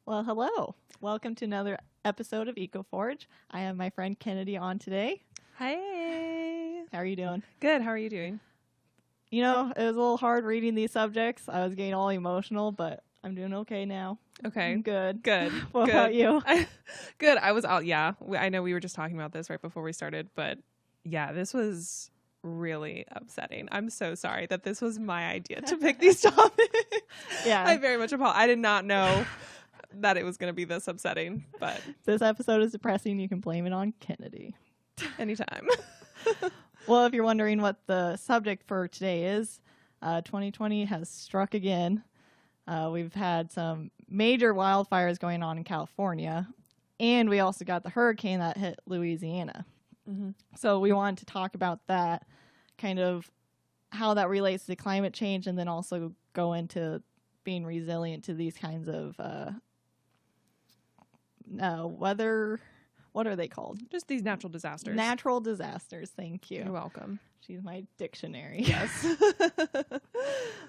Well, hello. Welcome to another episode of EcoForge. I have my friend Kennedy on today. Hey. How are you doing? Good. How are you doing? You know, it was a little hard reading these subjects. I was getting all emotional, but I'm doing okay now. Okay. I'm good. Good. What about you? Good. I was out. Yeah. I know we were just talking about this right before we started, but yeah, this was really upsetting. I'm so sorry that this was my idea to pick these topics. Yeah. I very much apologize. I did not know that it was going to be this upsetting, but This episode is depressing. You can blame it on Kennedy. anytime. Well, if you're wondering what the subject for today is, 2020 has struck again. We've had some major wildfires going on in California, and we also got the hurricane that hit Louisiana. Mm-hmm. So we wanted to talk about that, kind of how that relates to climate change, and then also go into being resilient to these kinds of weather. What are they called? Just these natural disasters. Natural disasters. Thank you. You're welcome. She's my dictionary. Yes.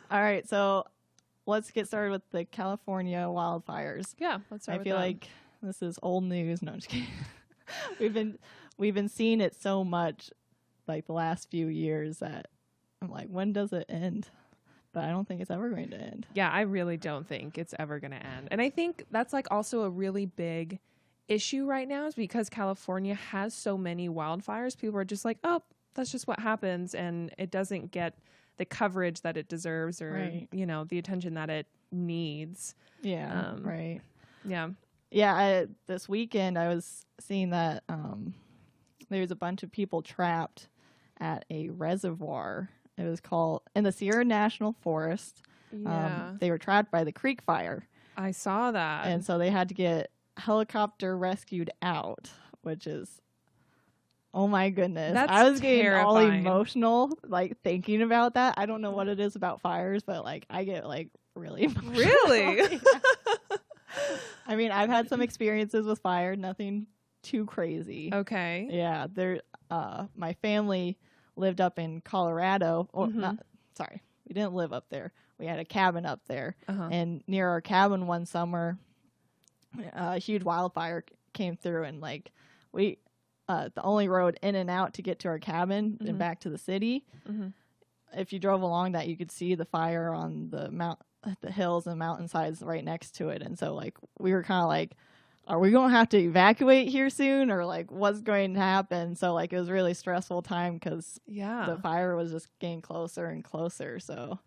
All right, so let's get started with the California wildfires. Yeah. Let's start I with feel that. like this is old news. No, I'm just kidding. we've been seeing it so much, like the last few years, that I'm like, when does it end? But I don't think it's ever going to end. Yeah, I really don't think it's ever going to end. And I think that's like also a really big issue right now is because California has so many wildfires. People are just like, oh, that's just what happens. And it doesn't get the coverage that it deserves or, Right. you know, the attention that it needs. Yeah, right. Yeah. Yeah, this weekend I was seeing that there's a bunch of people trapped at a reservoir. It was called in the Sierra National Forest. Yeah. They were trapped by the creek fire. I saw that. And so they had to get helicopter rescued out, which is, oh my goodness. That's I was getting all terrifying. emotional, like thinking about that. I don't know what it is about fires, but like I get like really emotional. Really? Yeah. I mean, I've had some experiences with fire, nothing too crazy. Okay. Yeah, my family lived up in Colorado. Or not, sorry, we didn't live up there. We had a cabin up there. Uh-huh. And near our cabin one summer, a huge wildfire came through, and like we the only road in and out to get to our cabin and back to the city, if you drove along that, you could see the fire on the hills and mountainsides right next to it. And so like we were kind of like, are we going to have to evacuate here soon, or like what's going to happen? So like it was a really stressful time because Yeah. the fire was just getting closer and closer. So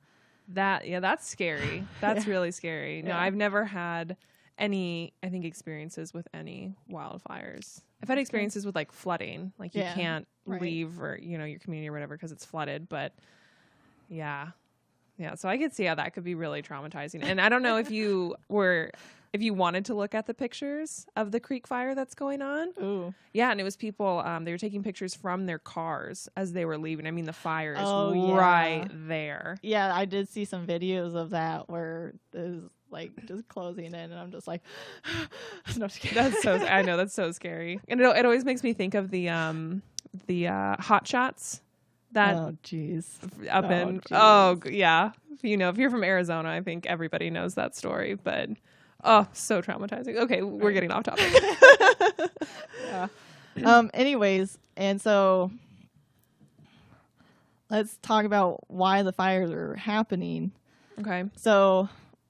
That's scary. That's really scary. No, Yeah. I've never had any, I think, experiences with any wildfires. I've had experiences with like flooding, like you Yeah, can't right. leave or, you know, your community or whatever because it's flooded. But yeah. So I could see how that could be really traumatizing. And I don't know if you wanted to look at the pictures of the creek fire that's going on. ooh. Yeah, and it was people, they were taking pictures from their cars as they were leaving. I mean, the fire is Oh, yeah. right there. Yeah, I did see some videos of that where it was like just closing in, and I'm just like, no, just kidding. That's so. I know that's so scary, and it always makes me think of the hot shots that Oh, jeez. up Oh, in. jeez. Oh, yeah. You know, if you're from Arizona, I think everybody knows that story. But so traumatizing. Okay, we're getting off topic. Yeah. Anyways, and so let's talk about why the fires are happening. Okay. So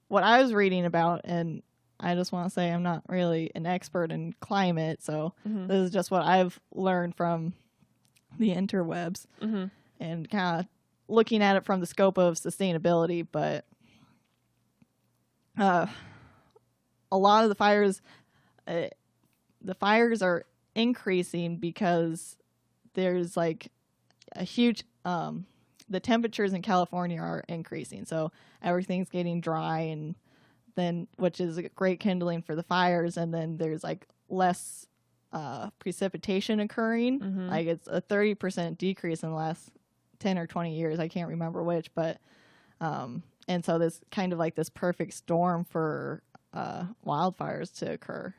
what I was reading about, and I just want to say I'm not really an expert in climate, so this is just what I've learned from the interwebs and kind of looking at it from the scope of sustainability. But a lot of the fires are increasing because there's like a huge the temperatures in California are increasing, so everything's getting dry, and then which is a great kindling for the fires, and then there's like less precipitation occurring. Like it's a 30% decrease in the last 10 or 20 years, I can't remember which, but and so this kind of like this perfect storm for wildfires to occur.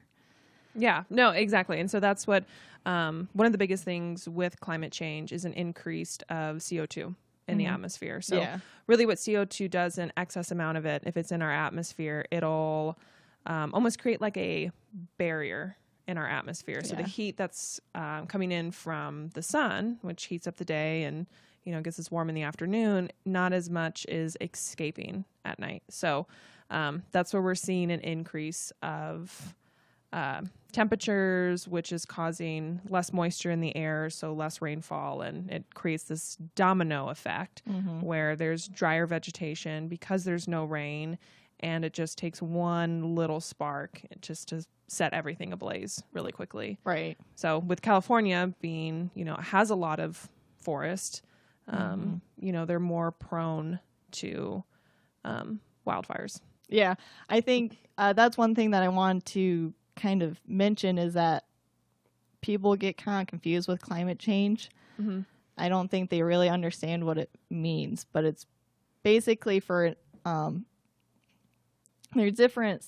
Yeah, no, exactly. And so that's what one of the biggest things with climate change is an increase of CO2 in the atmosphere. So really what CO2 does, an excess amount of it, if it's in our atmosphere, it'll almost create like a barrier in our atmosphere. So the Yeah. heat that's coming in from the sun, which heats up the day and, gets us warm in the afternoon, not as much is escaping at night. So that's where we're seeing an increase of temperatures, which is causing less moisture in the air, so less rainfall, and it creates this domino effect where there's drier vegetation because there's no rain, and it just takes one little spark just to set everything ablaze really quickly. Right. So with California being, has a lot of forest, they're more prone to wildfires. Yeah. I think that's one thing that I want to kind of mention is that people get kind of confused with climate change. I don't think they really understand what it means, but it's basically for there's different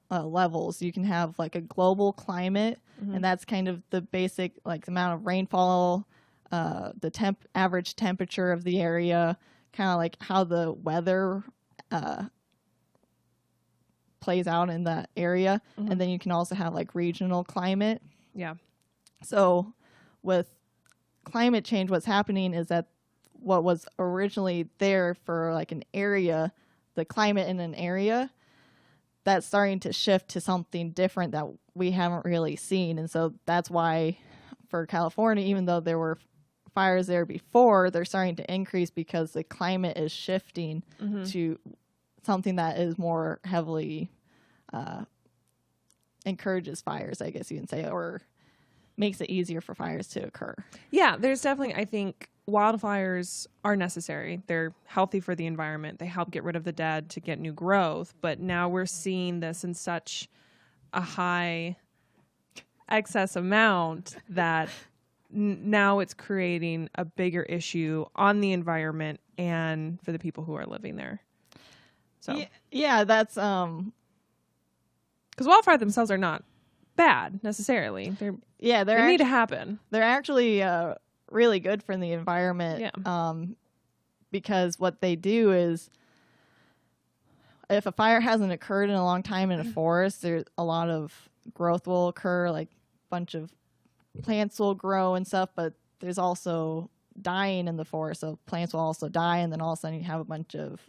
levels. You can have like a global climate, and that's kind of the basic like amount of rainfall, the average temperature of the area, kind of like how the weather plays out in that area. And then you can also have like regional climate. Yeah. So with climate change, what's happening is that what was originally there for like an area, the climate in an area, that's starting to shift to something different that we haven't really seen. And so that's why for California, even though there were fires there before, they're starting to increase because the climate is shifting to something that is more heavily encourages fires, I guess you can say, or makes it easier for fires to occur. Yeah, there's definitely, I think wildfires are necessary. They're healthy for the environment. They help get rid of the dead to get new growth. But now we're seeing this in such a high excess amount that now it's creating a bigger issue on the environment and for the people who are living there. So yeah, that's because wildfire themselves are not bad necessarily. They need to happen. They're actually really good for the environment. Yeah. Because what they do is, if a fire hasn't occurred in a long time in a forest, there's a lot of growth will occur, like a bunch of plants will grow and stuff, but there's also dying in the forest, so plants will also die, and then all of a sudden you have a bunch of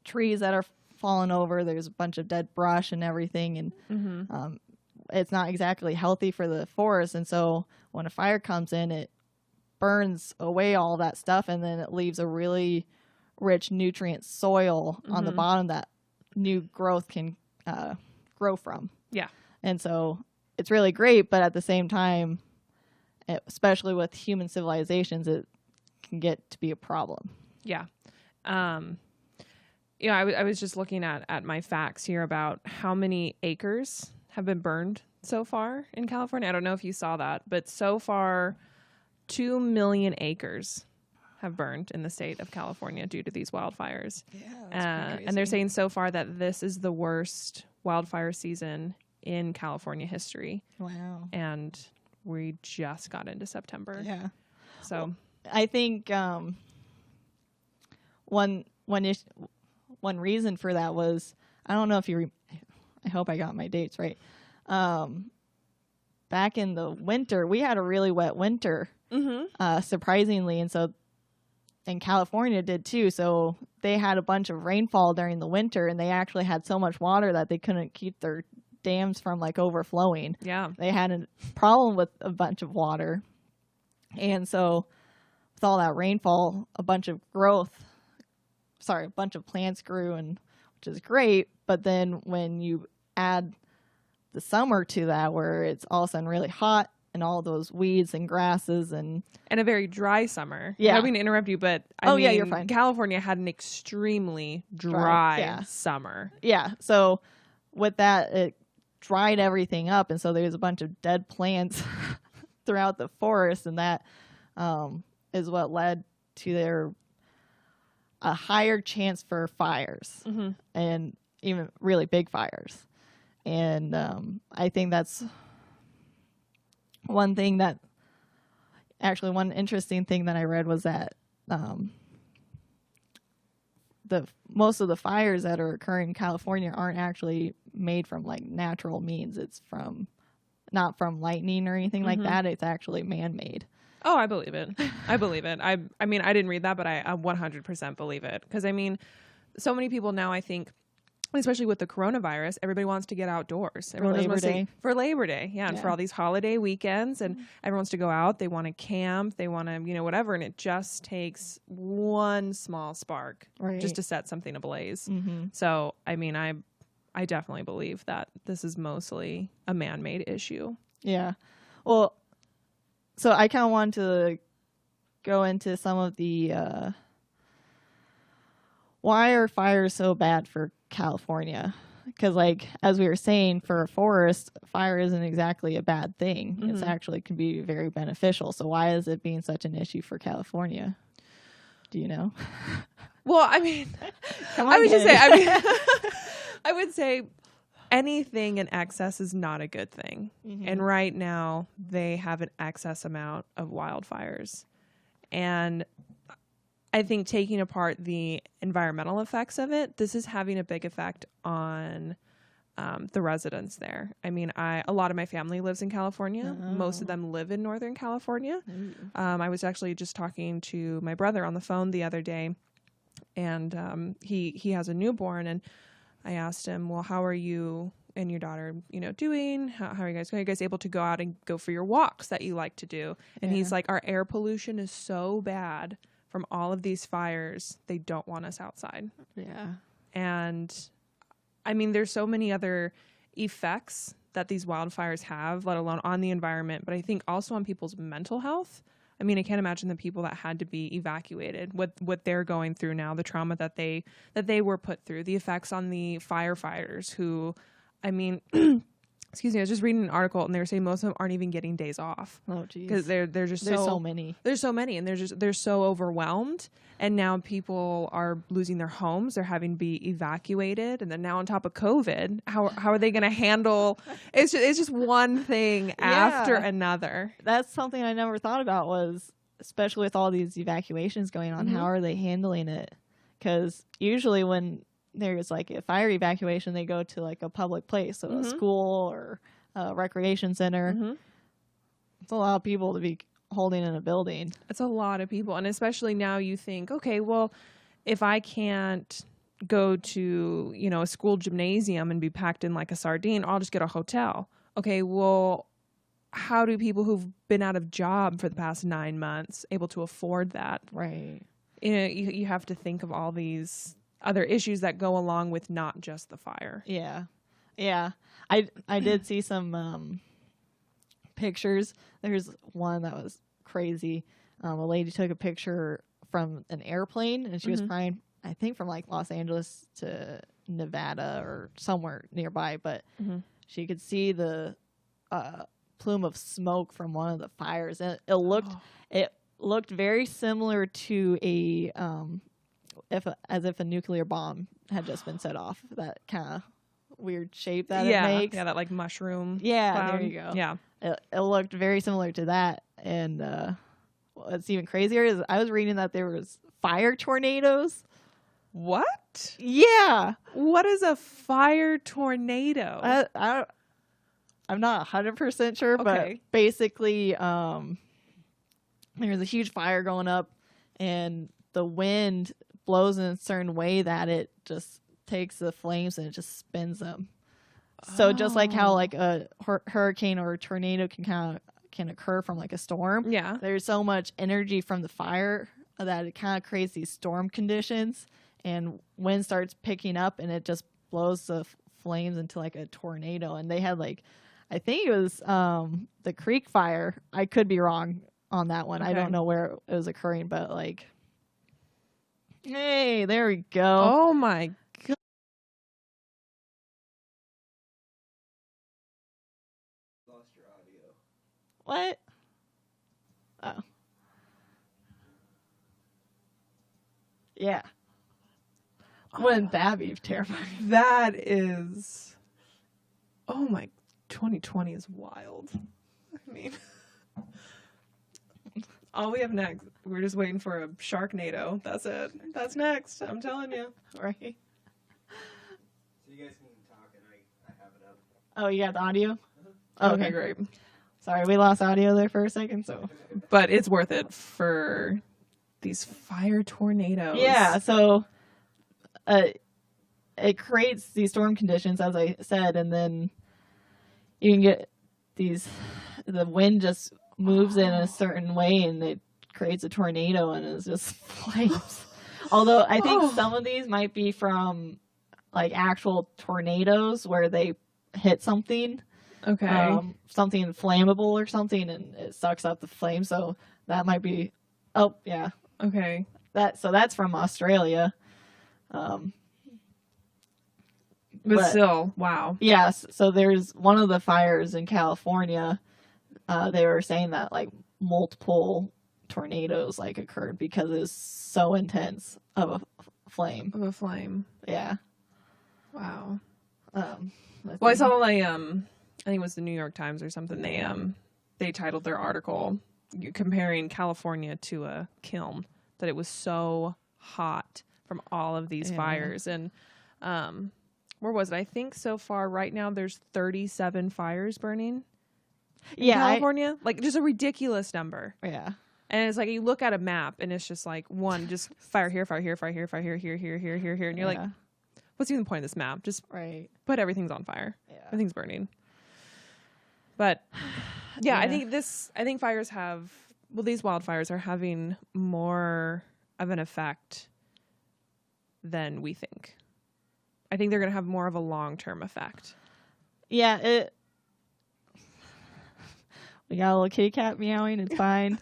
trees that are falling over. There's a bunch of dead brush and everything, and it's not exactly healthy for the forest. And so when a fire comes in, it burns away all that stuff, and then it leaves a really rich nutrient soil on the bottom that new growth can grow from. Yeah. And so it's really great, but at the same time, especially with human civilizations, it can get to be a problem. Yeah. I was just looking at my facts here about how many acres have been burned so far in California. I don't know if you saw that, but so far 2 million acres have burned in the state of California due to these wildfires. Yeah, and they're saying so far that this is the worst wildfire season in California history. Wow. And we just got into September. Yeah. So I think one reason for that was, I don't know if I hope I got my dates right. Back in the winter, we had a really wet winter, surprisingly. And so, and California did too. So they had a bunch of rainfall during the winter, and they actually had so much water that they couldn't keep their dams from like overflowing. Yeah. They had a problem with a bunch of water. And so with all that rainfall, a bunch of plants grew, and which is great. But then when you add the summer to that, where it's all of a sudden really hot, and all those weeds and grasses and a very dry summer. Yeah. I don't mean to interrupt you, but I mean, yeah, you're fine. California had an extremely dry yeah. summer. Yeah. So with that, it dried everything up, and so there's a bunch of dead plants throughout the forest, and that is what led to a higher chance for fires, and even really big fires. And I think that's one interesting thing that I read was that most of the fires that are occurring in California aren't actually made from like natural means. It's from not from lightning or anything like that. It's actually man-made. Oh, I believe it. I believe it. I mean, I didn't read that, but I 100% believe it. Because I mean, so many people now, I think, especially with the coronavirus, everybody wants to get outdoors. Everyone Labor Day. For Labor Day, yeah, and for all these holiday weekends, and everyone wants to go out. They want to camp. They want to, whatever. And it just takes one small spark just to set something ablaze. So, I mean, I definitely believe that this is mostly a man-made issue. Yeah. Well, so I kind of want to go into some of the why are fires so bad for California? Because, like, as we were saying, for a forest, fire isn't exactly a bad thing. It's actually can be very beneficial. So why is it being such an issue for California? Do you know? Well, I mean, I would say anything in excess is not a good thing. And right now they have an excess amount of wildfires. And I think taking apart the environmental effects of it, this is having a big effect on the residents there. I mean, a lot of my family lives in California. Most of them live in Northern California. I was actually just talking to my brother on the phone the other day, and he has a newborn, and I asked him, well, how are you and your daughter, doing? How are you guys? Are you guys able to go out and go for your walks that you like to do? And he's like, our air pollution is so bad from all of these fires, they don't want us outside. Yeah. And I mean, there's so many other effects that these wildfires have, let alone on the environment, but I think also on people's mental health. I mean, I can't imagine the people that had to be evacuated, what they're going through now, the trauma that they were put through, the effects on the firefighters who, I mean, excuse me, I was just reading an article and they were saying most of them aren't even getting days off. Oh, geez. Because there's so many. There's so many, and they're so overwhelmed. And now people are losing their homes. They're having to be evacuated, and then now on top of COVID, how are they going to handle? It's just one thing after another. That's something I never thought about. Was especially with all these evacuations going on, how are they handling it? Because usually when there's like a fire evacuation, they go to like a public place, so a school or a recreation center. It's a lot of people to be holding in a building. It's a lot of people. And especially now you think, okay, well, if I can't go to, a school gymnasium and be packed in like a sardine, I'll just get a hotel. Okay, well, how do people who've been out of job for the past 9 months able to afford that? Right. You have to think of all these other issues that go along with not just the fire. Yeah. I did see some pictures. There's one that was crazy. A lady took a picture from an airplane, and she was flying, I think, from like Los Angeles to Nevada or somewhere nearby, but she could see the plume of smoke from one of the fires, and it looked very similar to as if a nuclear bomb had just been set off. That kind of weird shape that it makes. Yeah, that like mushroom. Yeah, cloud. there you go. Yeah, it looked very similar to that. And what's even crazier is I was reading that there was fire tornadoes. What? Yeah. What is a fire tornado? I'm not 100% sure, but basically, there's a huge fire going up, and the wind blows in a certain way that it just takes the flames and it just spins them. So just like how like a hurricane or a tornado can occur from like a storm. Yeah. There's so much energy from the fire that it kind of creates these storm conditions, and wind starts picking up and it just blows the flames into like a tornado. And they had like, I think it was the Creek Fire. I could be wrong on that one. I don't know where it was occurring, but like, hey, there we go. Oh my God. Lost your audio. What? Oh. Yeah. Wouldn't that be terrifying? That is. Oh my, 2020 is wild. I mean, All we have next, we're just waiting for a Sharknado. That's it. That's next. I'm telling you. Right. So you guys can talk and I have it up. Oh, you got the audio? Okay, great. Sorry, we lost audio there for a second. So, But it's worth it for these fire tornadoes. yeah. So, it creates these storm conditions, as I said, and then you can get the wind just moves in a certain way and it creates a tornado and it's just flames. Although I think some of these might be from like actual tornadoes where they hit something. Okay. Something flammable or something and it sucks up the flame. So that might be, oh yeah. Okay. So that's from Australia. But still, wow. Yes. So there's one of the fires in California. They were saying that like multiple tornadoes like occurred because it's so intense of a flame. Of a flame. Yeah. Wow. Well, I saw I think it was the New York Times or something. They titled their article comparing California to a kiln, that it was so hot from all of these fires. And where was it? I think so far right now there's 37 fires burning in California. Like just a ridiculous number. Yeah. And it's like you look at a map and it's just like one, just fire here, fire here, fire here, fire here, here, here, here, here, here. And you're like, what's even the point of this map? Just put everything's on fire. Yeah. Everything's burning. But yeah, I think fires these wildfires are having more of an effect than we think. I think they're going to have more of a long-term effect. Yeah, we got a little kitty cat meowing. It's fine.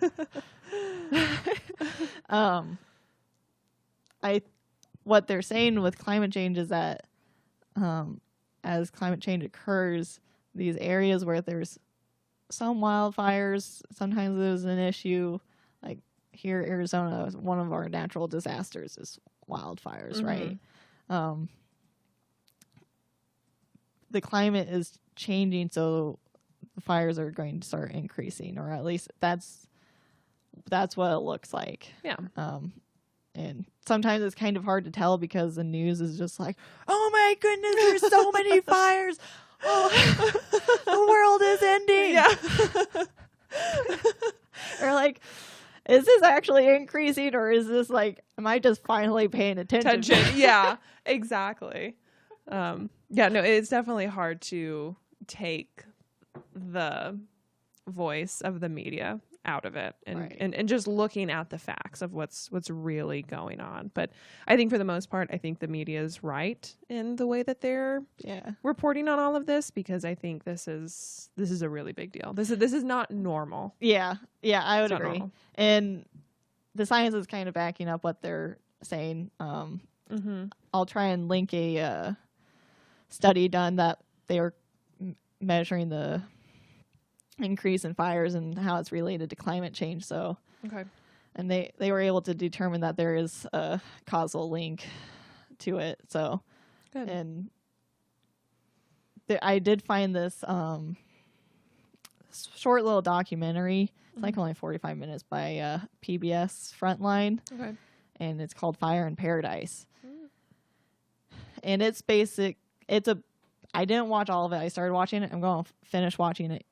What they're saying with climate change is that as climate change occurs, these areas where there's some wildfires, sometimes there's an issue. Like here, Arizona, one of our natural disasters is wildfires, right? The climate is changing, so the fires are going to start increasing, or at least that's what it looks like. Yeah. And sometimes it's kind of hard to tell because the news is just like, oh my goodness, there's so many fires. Oh, the world is ending. Yeah. Or like, is this actually increasing, or is this like, am I just finally paying attention? Yeah, exactly. Yeah, no, it's definitely hard to take the voice of the media out of it and just looking at the facts of what's really going on. But I think for the most part, I think the media is right in the way that they're reporting on all of this, because I think this is a really big deal. This is not normal. Yeah, I would agree. And the science is kind of backing up what they're saying. I'll try and link a study done that they were measuring the increase in fires and how it's related to climate change. So, and they were able to determine that there is a causal link to it. So, good. And I did find this short little documentary. It's like only 45 minutes by PBS Frontline. Okay. And it's called Fire in Paradise. And it's I didn't watch all of it. I started watching it. I'm going to finish watching it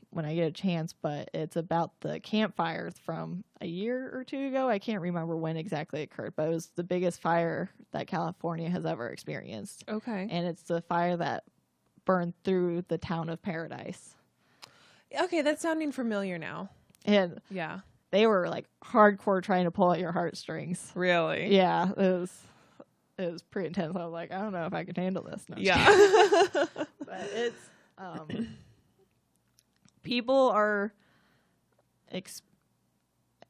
when I get a chance, but it's about the campfires from a year or two ago. I can't remember when exactly it occurred, but it was the biggest fire that California has ever experienced. Okay. And it's the fire that burned through the town of Paradise. Okay, that's sounding familiar now. And yeah, they were like hardcore trying to pull at your heartstrings. Really? Yeah, it was pretty intense. I was like, I don't know if I can handle this. No, yeah. But it's people are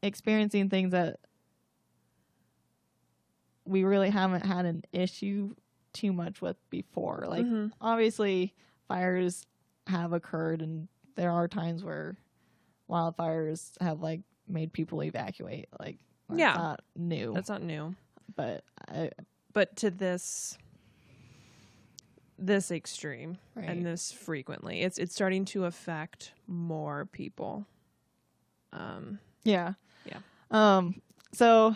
experiencing things that we really haven't had an issue too much with before. Like, obviously, fires have occurred, and there are times where wildfires have like made people evacuate. Like, that's not new. That's not new. But to this extreme and this frequently, it's starting to affect more people. Yeah. Yeah. So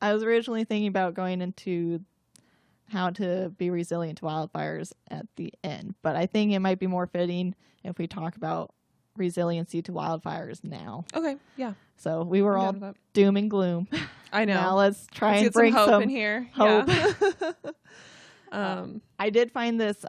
I was originally thinking about going into how to be resilient to wildfires at the end, but I think it might be more fitting if we talk about resiliency to wildfires now. Okay. Yeah. So we were I'm all down with that. doom and gloom. I know. Now let's try Let's and get bring some hope some in here. hope. Yeah. I did find this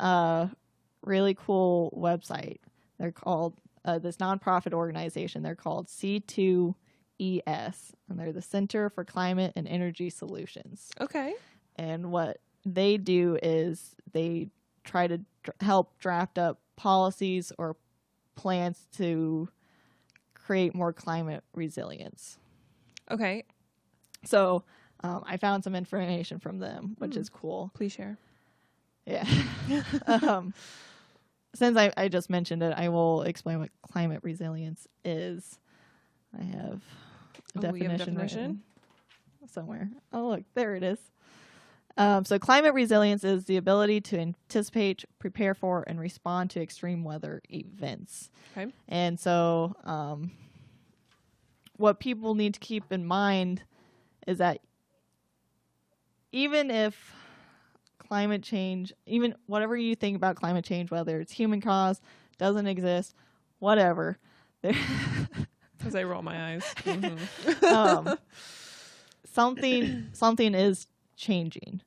really cool website. They're called this nonprofit organization. They're called C2ES, and they're the Center for Climate and Energy Solutions. Okay. And what they do is they try to help draft up policies or plans to create more climate resilience. Okay. So I found some information from them, which is cool. Please share. Yeah. Since I just mentioned it, I will explain what climate resilience is. I have a definition written somewhere. Oh, look, there it is. So climate resilience is the ability to anticipate, prepare for, and respond to extreme weather events. Okay. And so what people need to keep in mind is that even if climate change, even whatever you think about climate change, whether it's human caused, doesn't exist, whatever, As I roll my eyes. something is changing.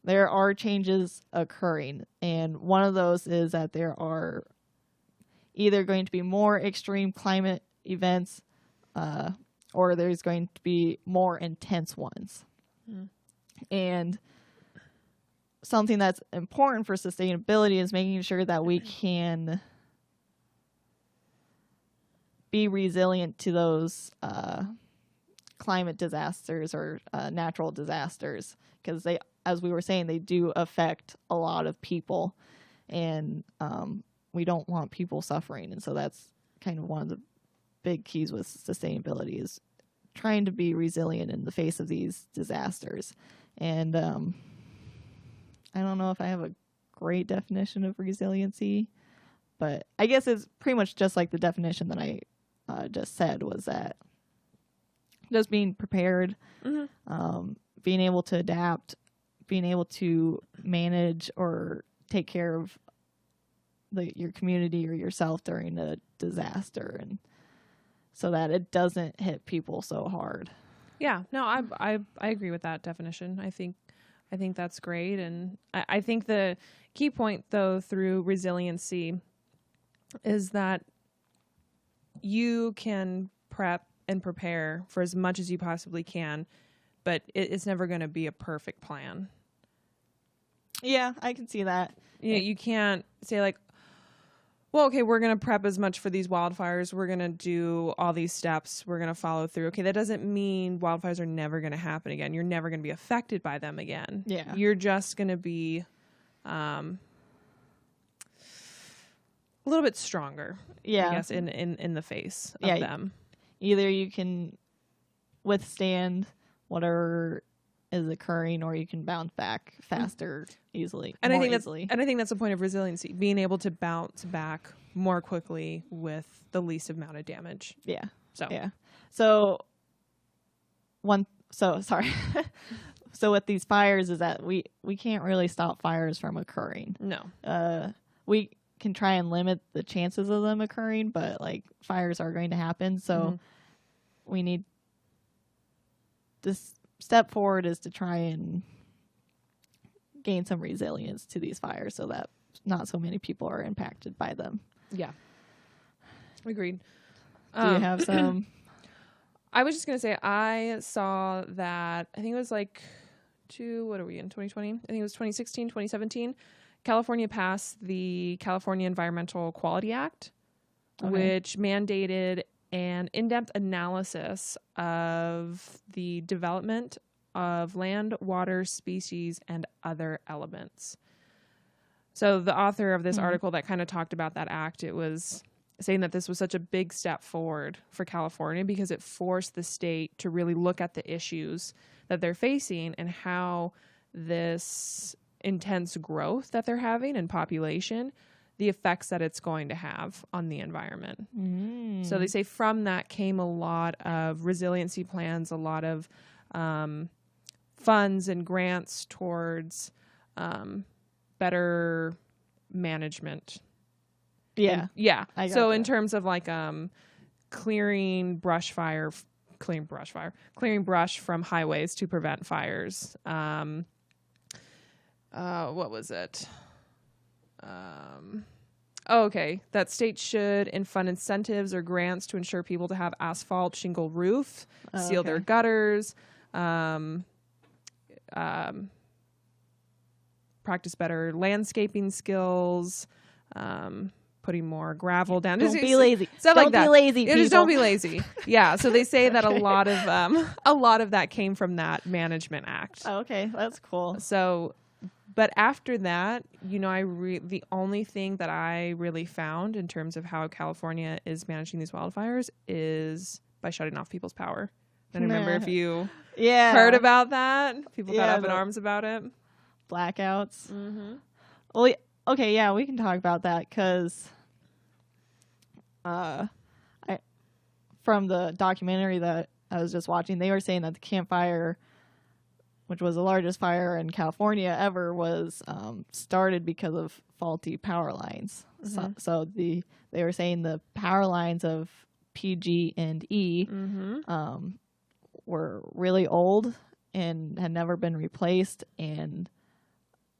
There are changes occurring, and one of those is that there are either going to be more extreme climate events, or there's going to be more intense ones. And something that's important for sustainability is making sure that we can be resilient to those climate disasters or natural disasters, because they, as we were saying, they do affect a lot of people, and we don't want people suffering. And so that's kind of one of the big keys with sustainability, is trying to be resilient in the face of these disasters. And I don't know if I have a great definition of resiliency, but I guess it's pretty much just like the definition that I just said, was that just being prepared, being able to adapt, being able to manage or take care of your community or yourself during a disaster, and so that it doesn't hit people so hard. Yeah, no, I agree with that definition. I think that's great, and I think the key point though through resiliency is that you can prep and prepare for as much as you possibly can, but it's never going to be a perfect plan. Yeah, I can see that. You can't say like, well, okay, we're going to prep as much for these wildfires. We're going to do all these steps. We're going to follow through. Okay, that doesn't mean wildfires are never going to happen again. You're never going to be affected by them again. Yeah. You're just going to be a little bit stronger, Yeah. I guess, in the face of them. Either you can withstand whatever is occurring, or you can bounce back faster, easily. And I think easily. I think that's the point of resiliency, being able to bounce back more quickly with the least amount of damage. Yeah. So yeah. So sorry. So with these fires is that we can't really stop fires from occurring. No. We can try and limit the chances of them occurring, but like fires are going to happen. So we need this step forward is to try and gain some resilience to these fires so that not so many people are impacted by them. Yeah. Agreed. Do you have some? I was just going to say, I saw that, I think it was like what are we in, 2020? I think it was 2016, 2017. California passed the California Environmental Quality Act, which mandated an in-depth analysis of the development of land, water, species, and other elements. So the author of this article that kind of talked about that act, it was saying that this was such a big step forward for California because it forced the state to really look at the issues that they're facing and how this intense growth that they're having in population the effects that it's going to have on the environment. Mm. So they say from that came a lot of resiliency plans, a lot of funds and grants towards better management. Yeah. And, yeah. I got So in that. terms of like clearing brush from highways to prevent fires. What was it? Okay. That states should fund incentives or grants to ensure people to have asphalt shingle roof, seal their gutters, practice better landscaping skills, putting more gravel down. Don't be lazy. Stuff Don't like that. be lazy, Yeah, just people. don't be lazy. Yeah. So they say that a lot of that came from that management act. Oh, okay, that's cool. So, but after that, the only thing that I really found in terms of how California is managing these wildfires is by shutting off people's power. I don't remember if you heard about that. People got up in arms about it. Blackouts. Mm-hmm. Well, okay, yeah, we can talk about that because from the documentary that I was just watching, they were saying that the Camp Fire, which was the largest fire in California ever, was started because of faulty power lines. Mm-hmm. So they were saying the power lines of PG and E were really old and had never been replaced, and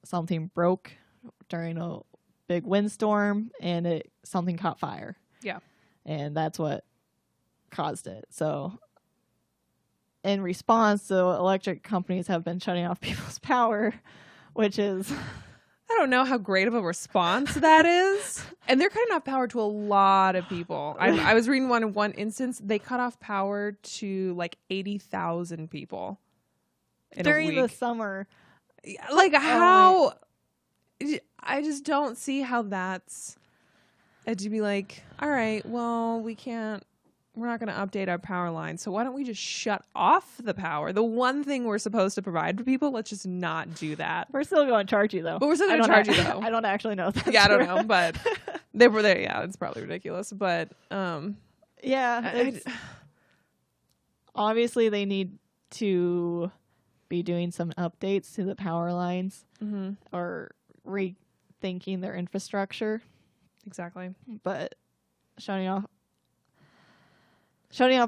something broke during a big windstorm and something caught fire. Yeah. And that's what caused it. So in response, the electric companies have been shutting off people's power, which is... I don't know how great of a response that is. And they're cutting off power to a lot of people. I was reading one instance, they cut off power to like 80,000 people during the summer. Like how... I just don't see how that's... to be like, all right, well, we're not going to update our power line, so why don't we just shut off the power? The one thing we're supposed to provide for people, let's just not do that. We're still going to charge you, though. But we're still going to charge you, though. I don't actually know if that's I don't true. know, but they were there. Yeah, it's probably ridiculous, but yeah, obviously they need to be doing some updates to the power lines or rethinking their infrastructure. Exactly. But shutting off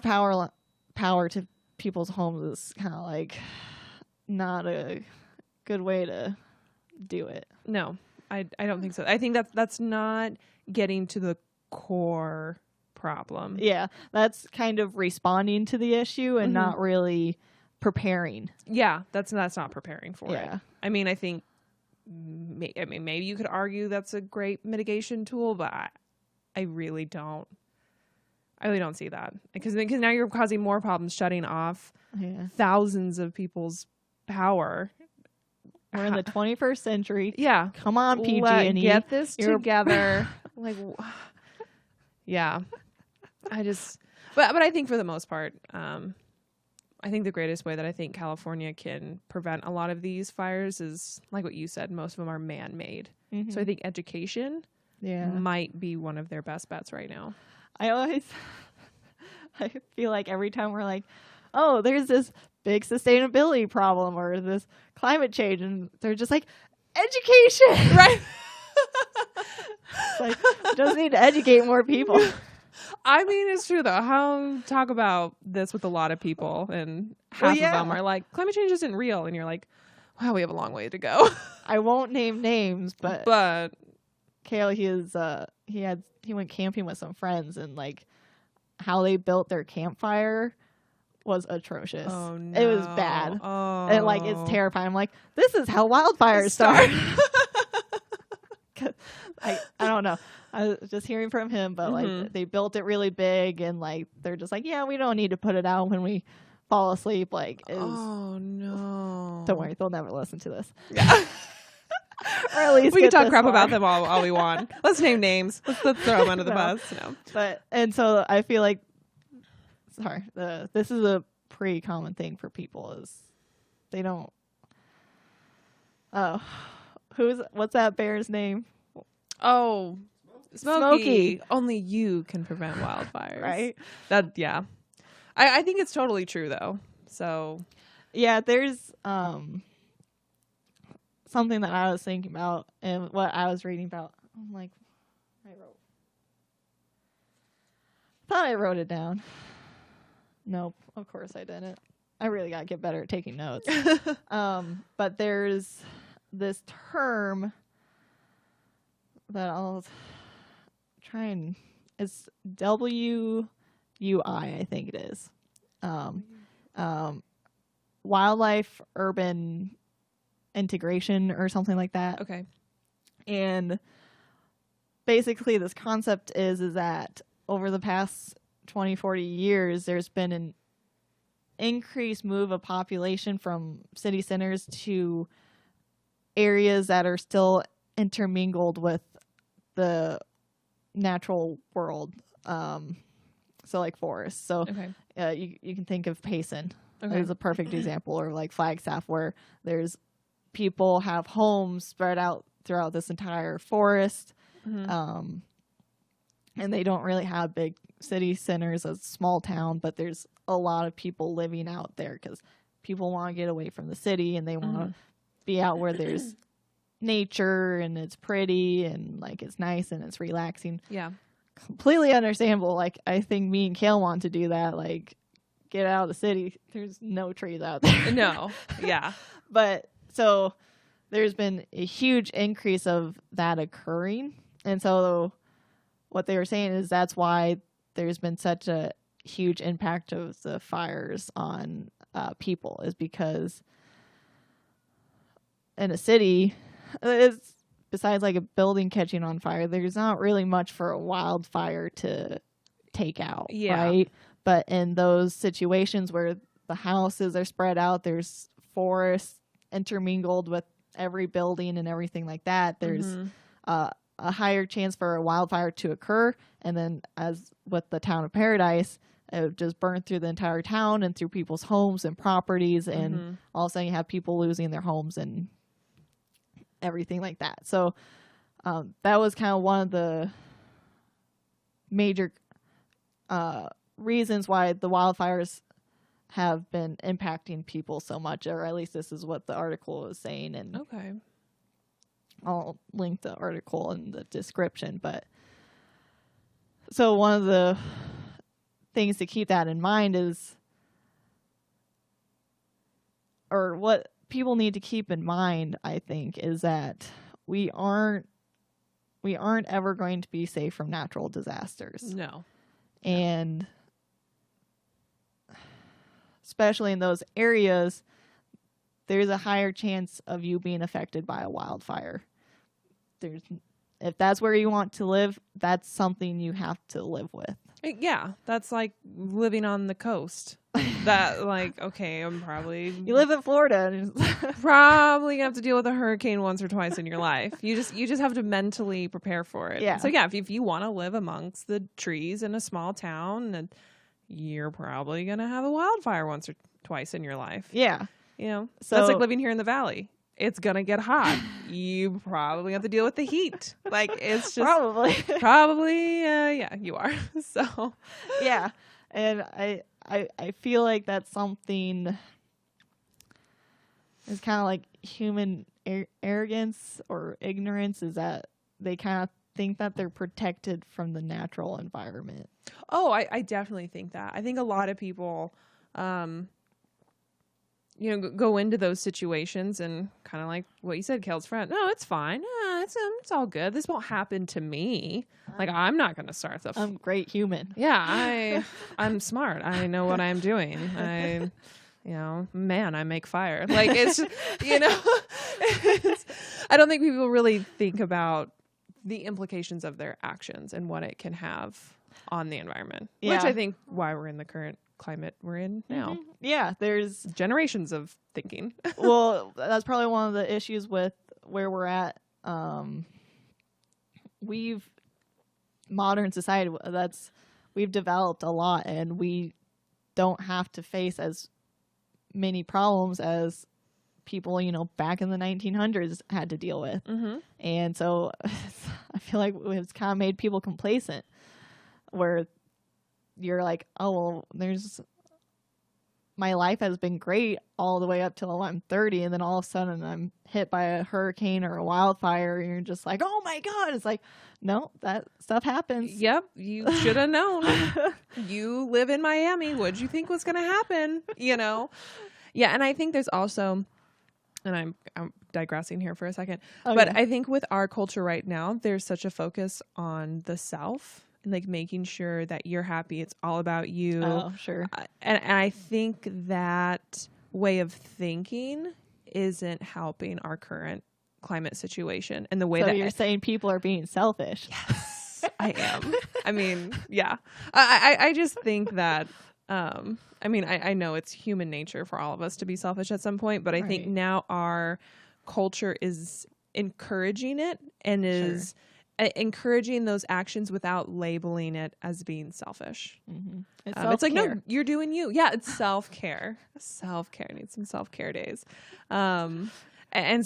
power to people's homes is kind of like not a good way to do it. No, I don't think so. I think that's not getting to the core problem. Yeah, that's kind of responding to the issue and not really preparing. Yeah, that's not preparing for it. Yeah. I mean, I think maybe you could argue that's a great mitigation tool, but I really don't. I really don't see that because now you're causing more problems shutting off thousands of people's power. We're in the 21st century. Yeah, come on, PG&E, get this together. Like, yeah, but I think for the most part, I think the greatest way that I think California can prevent a lot of these fires is, like what you said, most of them are man-made. Mm-hmm. So I think education might be one of their best bets right now. I feel like every time we're like, oh, there's this big sustainability problem or this climate change, and they're just like, education! Right? It's like, just need to educate more people. I mean, it's true, though. Talk about this with a lot of people, and half of them are like, climate change isn't real. And you're like, wow, we have a long way to go. I won't name names, but Kale, he went camping with some friends, and like how they built their campfire was atrocious. Oh, no. It was bad. Oh. And like, it's terrifying. I'm like, this is how wildfires start. I don't know. I was just hearing from him, but like they built it really big, and like they're just like, yeah, we don't need to put it out when we fall asleep. Like, oh no! Don't worry, they'll never listen to this. Yeah. Or at least we can talk crap about them all we want. Let's name names. Let's throw them under the bus. No. And so I feel like, this is a pretty common thing for people is they don't. Oh, what's that bear's name? Oh, Smoky. Only you can prevent wildfires. Right? Yeah. I think it's totally true though. So Yeah, there's something that I was thinking about and what I was reading about. I'm like, thought I wrote it down. Nope, of course I didn't. I really gotta get better at taking notes. But there's this term that I'll try and it's WUI, I think it is. Wildlife urban integration or something like that. okay. And basically this concept is that over the past 20, 40 years, there's been an increased move of population from city centers to areas that are still intermingled with the natural world. So like forests. So Okay. you can think of Payson Okay. as a perfect example, or like Flagstaff, where there's people have homes spread out throughout this entire forest. Mhm. And they don't really have big city centers, a small town, but there's a lot of people living out there because people want to get away from the city and they want to be out where there's nature and it's pretty and like it's nice and it's relaxing. Yeah. Completely understandable. Like I think me and Kale want to do that. Like get out of the city. There's no trees out there. No. Yeah. But so there's been a huge increase of that occurring. And so what they were saying is that's why there's been such a huge impact of the fires on people, is because in a city, it's, besides like a building catching on fire, there's not really much for a wildfire to take out, right? But in those situations where the houses are spread out, there's forests intermingled with every building and everything like that, there's a higher chance for a wildfire to occur. And then as with the town of Paradise, it would just burn through the entire town and through people's homes and properties. And all of a sudden you have people losing their homes and everything like that. So that was kind of one of the major reasons why the wildfires have been impacting people so much, or at least this is what the article was saying. And Okay. I'll link the article in the description. But so one of the things to keep that in mind is, or what people need to keep in mind, I think, is that we aren't ever going to be safe from natural disasters. No. And especially in those areas, there's a higher chance of you being affected by a wildfire. If that's where you want to live, that's something you have to live with. Yeah, that's like living on the coast. That like, okay, I'm probably You live in Florida. And probably gonna have to deal with a hurricane once or twice in your life. You just have to mentally prepare for it. Yeah. So yeah, if you want to live amongst the trees in a small town, and you're probably gonna have a wildfire once or twice in your life. yeah. You know, So that's like living here in the valley. It's gonna get hot. You probably have to deal with the heat. Like it's just probably yeah, you are. So yeah, and I feel like that's something. It's kind of like human arrogance or ignorance, is that they kind of think that they're protected from the natural environment. oh, I definitely think that. I think a lot of people go into those situations and kind of like what you said, Kale's friend. No, it's fine. It's all good. This won't happen to me. Like I'm not going to start the. I'm a great human. Yeah, I'm smart. I know what I'm doing. I make fire. Like it's just, I don't think people really think about the implications of their actions and what it can have on the environment. Yeah. Which I think why we're in the current climate we're in now. Yeah, there's Generations of thinking. well, that's probably one of the issues with where we're at. Modern society, we've developed a lot, and we don't have to face as many problems as people, back in the 1900s had to deal with. And so I feel like it's kind of made people complacent, where you're like, oh, well, my life has been great all the way up till I'm 30, and then all of a sudden I'm hit by a hurricane or a wildfire, and you're just like, oh my God. It's like, no, that stuff happens. Yep, you should have known. You live in Miami. What'd you think was going to happen? Yeah, and I think there's also, and I'm digressing here for a second, but I think with our culture right now, there's such a focus on the self. And like making sure that you're happy. It's all about you. Oh, sure. And I think that way of thinking isn't helping our current climate situation. And the way that you're saying people are being selfish. Yes, I am. I mean, yeah. I just think that, I know it's human nature for all of us to be selfish at some point, but I think now our culture is encouraging it and is encouraging those actions without labeling it as being selfish. Mm-hmm. It's like, no, you're doing you. Yeah, it's self-care. Self-care. Need some self-care days. And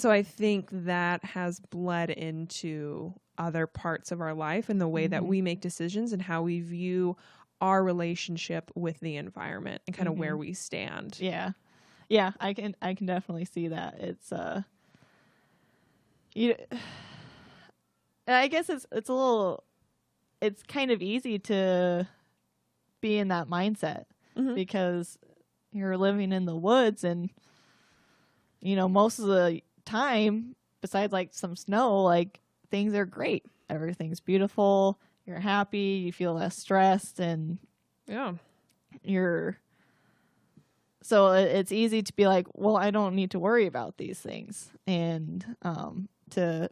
so I think that has bled into other parts of our life and the way that we make decisions and how we view our relationship with the environment and kind of where we stand. Yeah. Yeah, I can definitely see that. It's I guess it's kind of easy to be in that mindset because you're living in the woods and, most of the time, besides like some snow, like things are great. Everything's beautiful. You're happy. You feel less stressed and so it's easy to be like, well, I don't need to worry about these things and to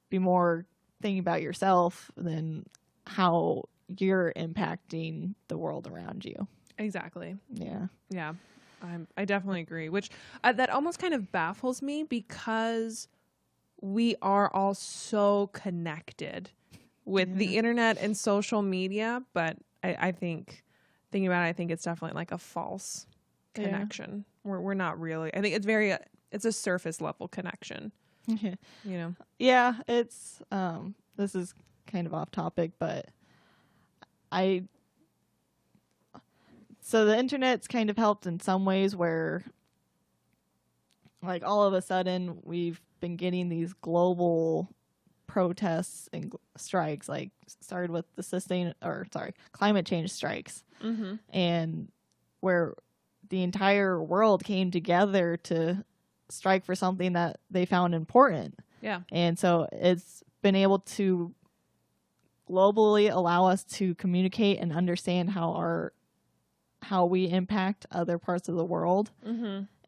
be more thinking about yourself than how you're impacting the world around you. Exactly. Yeah. Yeah. I definitely agree, which that almost kind of baffles me because we are all so connected with the internet and social media. But I think thinking about it, I think it's definitely like a false connection. We're not really, I think it's a surface level connection. Yeah, it's this is kind of off topic, but so the internet's kind of helped in some ways where like all of a sudden we've been getting these global protests and strikes, like started with the climate change strikes, and where the entire world came together to strike for something that they found important. Yeah. And so it's been able to globally allow us to communicate and understand how we impact other parts of the world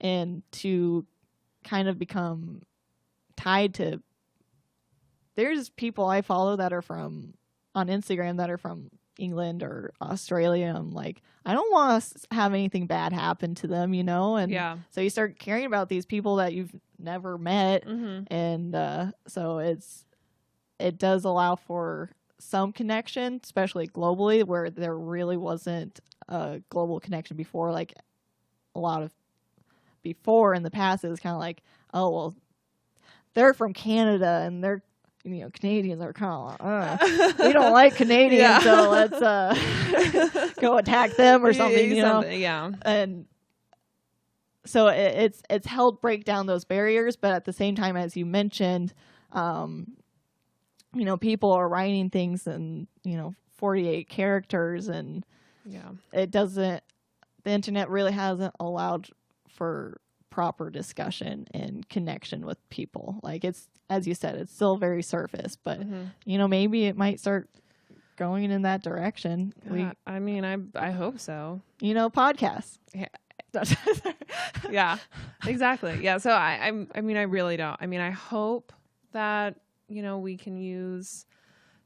and to kind of become tied to. There's people I follow that are on Instagram that are from England or Australia. I'm like, I don't want to have anything bad happen to them, and so you start caring about these people that you've never met, and so it does allow for some connection, especially globally, where there really wasn't a global connection before. Like a lot of before in the past, it was kind of like, oh well, they're from Canada and they're Canadians are kind of we don't like Canadians, so let's go attack them or something, Yeah. And so it's helped break down those barriers, but at the same time, as you mentioned, people are writing things in 48 characters, and the internet really hasn't allowed for proper discussion and connection with people. Like it's, as you said, it's still very surface, but maybe it might start going in that direction. I hope so. Podcasts. Yeah, exactly. Yeah. So I really don't. I hope that, we can use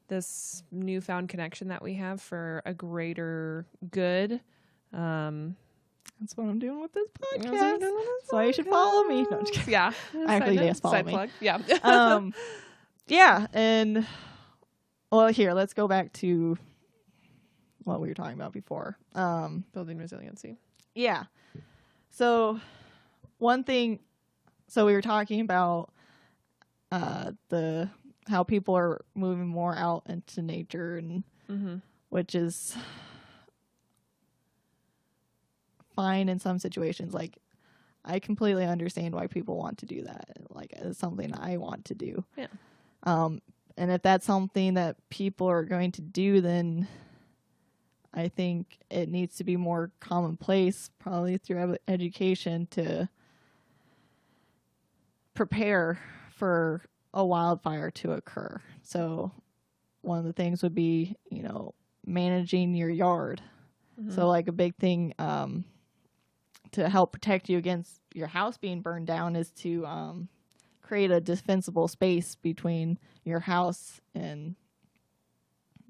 this newfound connection that we have for a greater good. That's what I'm doing with this podcast. That's why you should follow me. No, just kidding. Yeah. Actually, yes, follow me. Plug. Yeah. Yeah. And well, here, let's go back to what we were talking about before. Building resiliency. Yeah. So one thing, we were talking about the how people are moving more out into nature, and which is fine in some situations. Like, I completely understand why people want to do that. Like, it's something I want to do. Yeah. And if that's something that people are going to do, then I think it needs to be more commonplace, probably through education, to prepare for a wildfire to occur. So one of the things would be, managing your yard. So like a big thing to help protect you against your house being burned down is to create a defensible space between your house and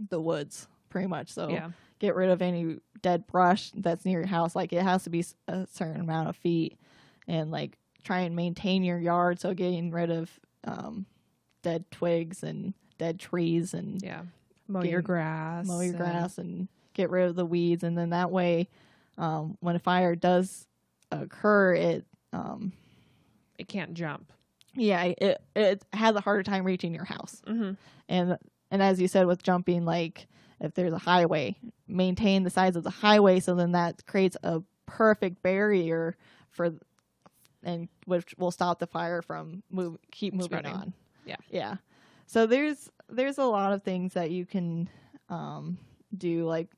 the woods, pretty much. So get rid of any dead brush that's near your house. Like, it has to be a certain amount of feet, and like try and maintain your yard. So getting rid of dead twigs and dead trees, and mow your grass and get rid of the weeds. And then that way, when a fire does occur, it can't jump. It has a harder time reaching your house. And as you said with jumping, like, if there's a highway, maintain the size of the highway, so then that creates a perfect barrier which will stop the fire from keep moving spreading on. Yeah. So there's a lot of things that you can do, like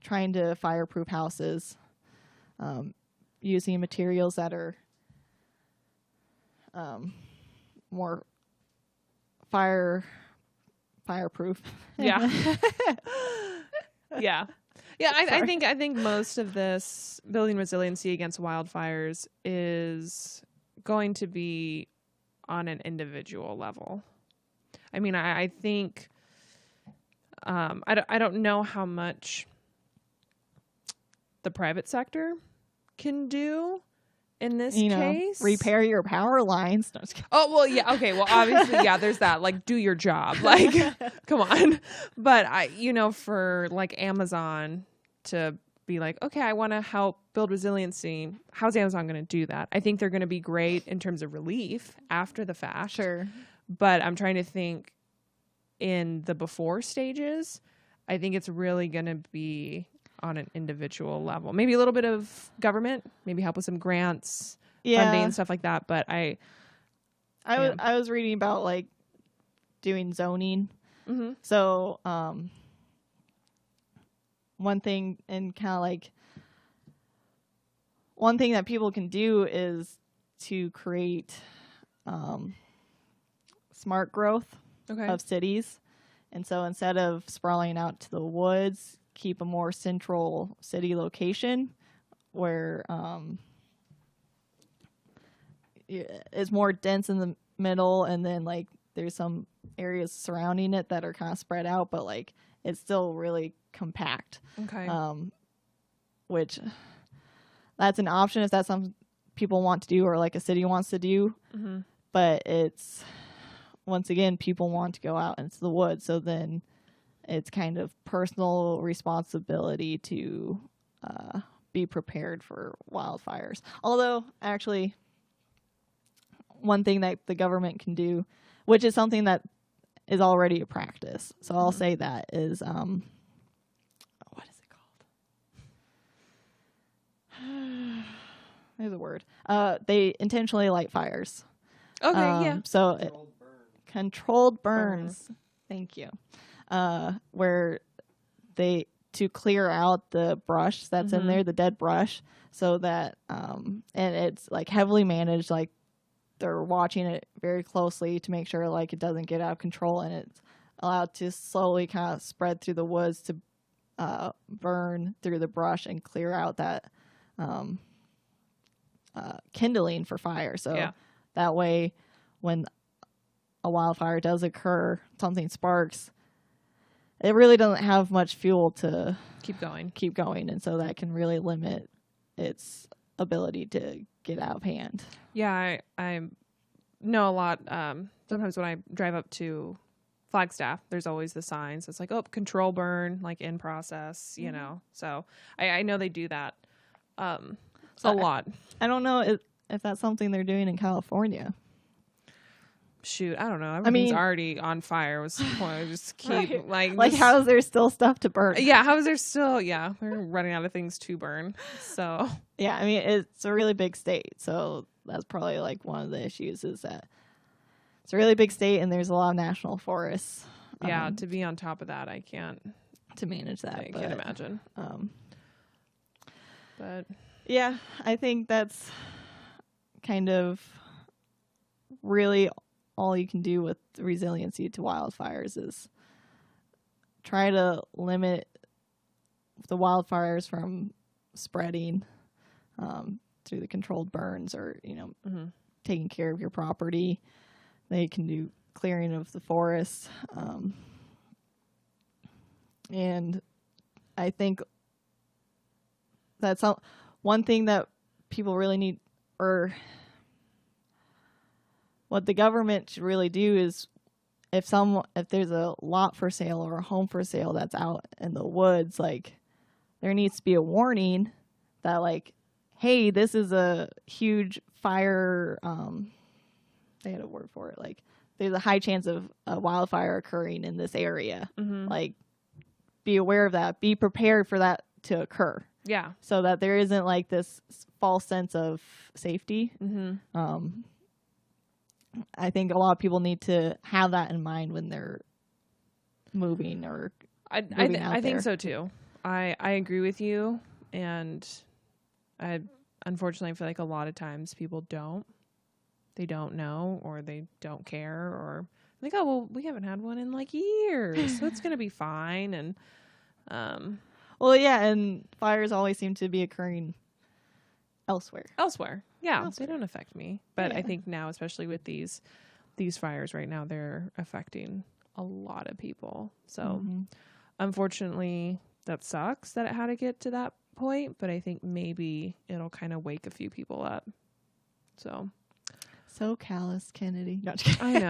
trying to fireproof houses, using materials that are more fireproof. Yeah. I think most of this building resiliency against wildfires is going to be on an individual level. I mean, I think I don't know how much the private sector can do in this case. Repair your power lines. No, oh, well, yeah. Okay. Well, obviously, there's that. Like, do your job. Like, come on. But for like Amazon to be like, okay, I want to help build resiliency. How's Amazon going to do that? I think they're going to be great in terms of relief after the fact. Sure. But I'm trying to think in the before stages. I think it's really going to be on an individual level. Maybe a little bit of government, maybe help with some grants, funding, stuff like that. But I was reading about like doing zoning. So one thing that people can do is to create smart growth of cities. And so instead of sprawling out to the woods, keep a more central city location where it's more dense in the middle, and then like there's some areas surrounding it that are kind of spread out, but like it's still really compact. Okay. Which that's an option if that's something people want to do, or like a city wants to do. But it's, once again, people want to go out into the woods, so then it's kind of personal responsibility to be prepared for wildfires. Although, actually, one thing that the government can do, which is something that is already a practice, so I'll say that, is, what is it called? There's a word. They intentionally light fires. Okay, So controlled burns. Thank you. Where to clear out the brush that's in there, the dead brush, so that and it's like heavily managed, like they're watching it very closely to make sure like it doesn't get out of control, and it's allowed to slowly kind of spread through the woods to burn through the brush and clear out that kindling for fire. So that way, when a wildfire does occur, something sparks, it really doesn't have much fuel to keep going, and so that can really limit its ability to get out of hand. Yeah, I know a lot. Sometimes when I drive up to Flagstaff, there's always the signs. It's like, oh, control burn, like in process, you know. So I know they do that a lot. I don't know if that's something they're doing in California. shoot, I don't know. Everything's mean- already on fire. Was just keep Right. like how is there still stuff to burn? yeah. How is there still? Yeah, we're running out of things to burn. So Yeah, I mean, it's a really big state, so that's probably like one of the issues is that it's a really big state and there's a lot of national forests. yeah, to be on top of that, I can't. To manage that. I can't imagine. But yeah, I think that's kind of really all you can do with resiliency to wildfires is try to limit the wildfires from spreading through the controlled burns or, taking care of your property. They can do clearing of the forest. And I think that's one thing that people really need, or what the government should really do is if there's a lot for sale or a home for sale that's out in the woods, like there needs to be a warning that like, hey, this is a huge fire. They had a word for it. Like there's a high chance of a wildfire occurring in this area. Like be aware of that. Be prepared for that to occur. yeah, So that there isn't like this false sense of safety. I think a lot of people need to have that in mind when they're moving or I out think there. so too. I agree with you, and I unfortunately feel like a lot of times people don't know or they don't care or like, oh well, we haven't had one in like years, so it's gonna be fine. And well, yeah, and fires always seem to be occurring elsewhere. yeah, they don't affect me, but I Yeah. think now, especially with these fires right now, they're affecting a lot of people. So unfortunately, that sucks that it had to get to that point, but I think maybe it'll kind of wake a few people up. So callous, Kennedy. No, just kidding.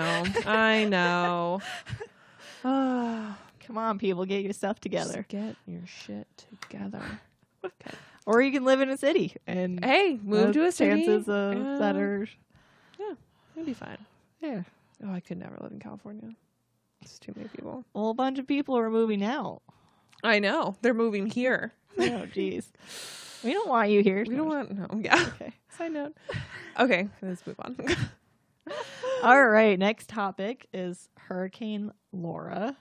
I know. Come on, people, get your stuff together. Just get your shit together. Okay. Or you can live in a city and Hey, move to a city. chances of that are It'd be fine. yeah. Oh, I could never live in California. It's too many people. Well, a bunch of people are moving out. I know. They're moving here. Oh, jeez. We don't want you here. We don't want... No. Yeah. Okay. Side note. Okay. Let's move on. All right. Next topic is Hurricane Laura.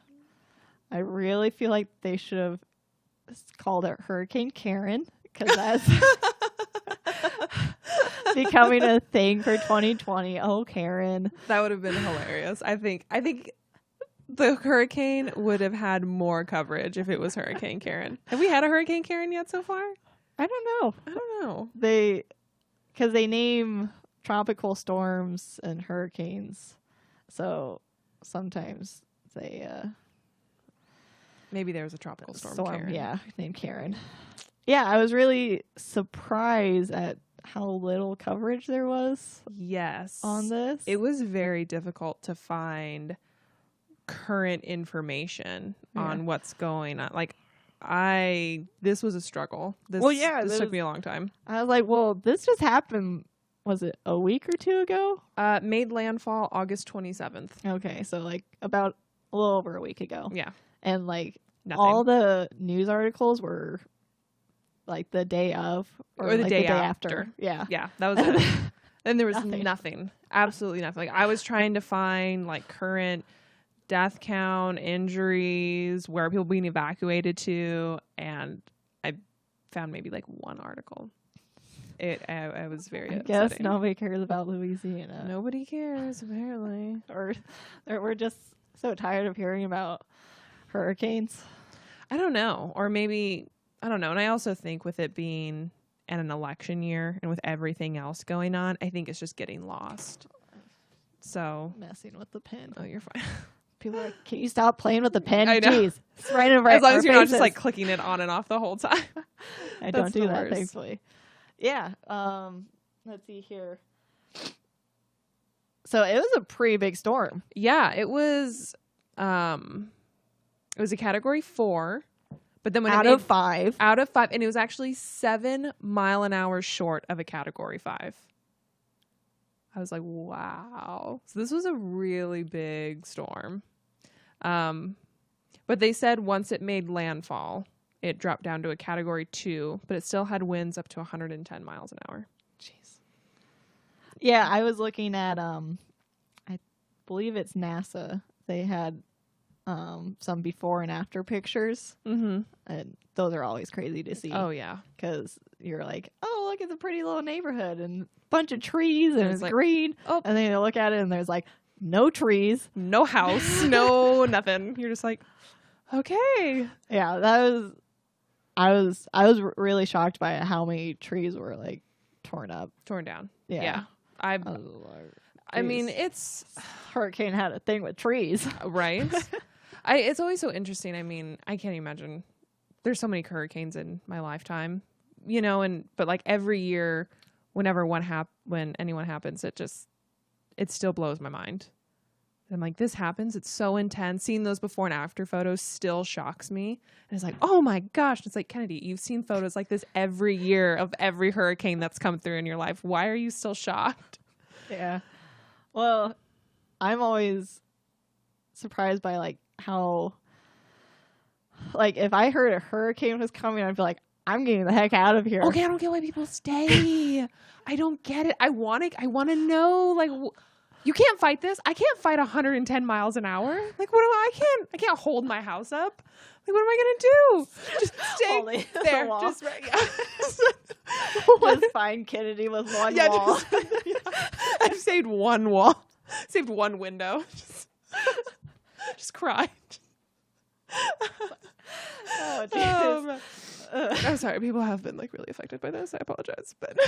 I really feel like they should have called it Hurricane Karen because that's becoming a thing for 2020. Oh, Karen. That would have been hilarious. I think the hurricane would have had more coverage if it was Hurricane Karen. Have we had a Hurricane Karen yet so far? I don't know. I don't know. Because they name tropical storms and hurricanes. So sometimes they Maybe there was a tropical storm Karen. yeah, named Karen. Yeah, I was really surprised at how little coverage there was Yes. on this. It was very difficult to find current information on what's going on. Like this was a struggle. This took me a long time. I was like, well, this just happened. Was it a week or two ago? Made landfall August 27th. Okay, so like about a little over a week ago. Yeah. And like Nothing. all the news articles were like the day of or the like day after. Yeah. Yeah, that was it. And there was Nothing. nothing. Absolutely nothing. Like I was trying to find like current death count, injuries, where people being evacuated to, and I found maybe like one article. I was very I upsetting. guess nobody cares about Louisiana. Nobody cares apparently. Or we're just so tired of hearing about hurricanes. I don't know. Or maybe, I don't know. And I also think with it being an election year and with everything else going on, I think it's just getting lost. So. Messing with the pen. Oh, you're fine. People are like, can you stop playing with the pen? I know. Jeez. It's right in right as long our as you're not just faces. like clicking it on and off the whole time. I That's don't do the that, worst. thankfully. Yeah. Let's see here. So it was a pretty big storm. Yeah, it was a category 4, but then when Out it made, of 5. out of 5, and it was actually 7 mile an hour short of a category 5. I was like, wow. So this was a really big storm. But they said once it made landfall, it dropped down to a category 2, but it still had winds up to 110 miles an hour. Jeez. Yeah, I was looking at I believe it's NASA. They had some before and after pictures, and those are always crazy to see. Oh yeah, because you're like, oh, look, it's a pretty little neighborhood and a bunch of trees and it's like, green. Oh, and then you look at it and there's like no trees, no house, no nothing. You're just like, okay. Yeah, that was. I was really shocked by how many trees were like torn down. Yeah. I mean, it's hurricane had a thing with trees, right? It's always so interesting. I mean, I can't imagine. There's so many hurricanes in my lifetime, you know, but like every year, whenever when anyone happens, it still blows my mind. I'm like, this happens. It's so intense. Seeing those before and after photos still shocks me. And it's like, oh my gosh. It's like, Kennedy, you've seen photos like this every year of every hurricane that's come through in your life. Why are you still shocked? Yeah. Well, I'm always surprised by like how, like, if I heard a hurricane was coming, I'd be like, I'm getting the heck out of here. Okay, I don't get why people stay. I don't get it. I want to know, like, you can't fight this. I can't fight 110 miles an hour. Like, I can't hold my house up. Like, what am I gonna do? Just stay there. Just right. Yeah. Just find Kennedy with one wall. I've saved one wall. Saved one window. Just cried. Oh, jeez. I'm sorry. People have been like really affected by this. I apologize, but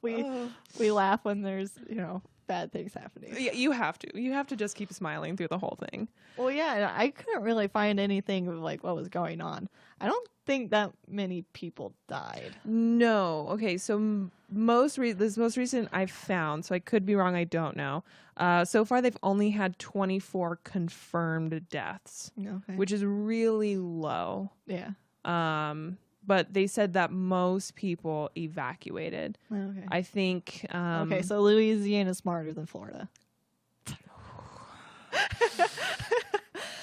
we laugh when there's, you know, bad things happening. Yeah, you have to just keep smiling through the whole thing. Well, yeah, I couldn't really find anything of like what was going on. I don't think that many people died. No. Okay, so this most recent I've found, so I could be wrong, I don't know. So far they've only had 24 confirmed deaths, which is really low. Yeah. But they said that most people evacuated. Okay. I think. Okay, so Louisiana's smarter than Florida.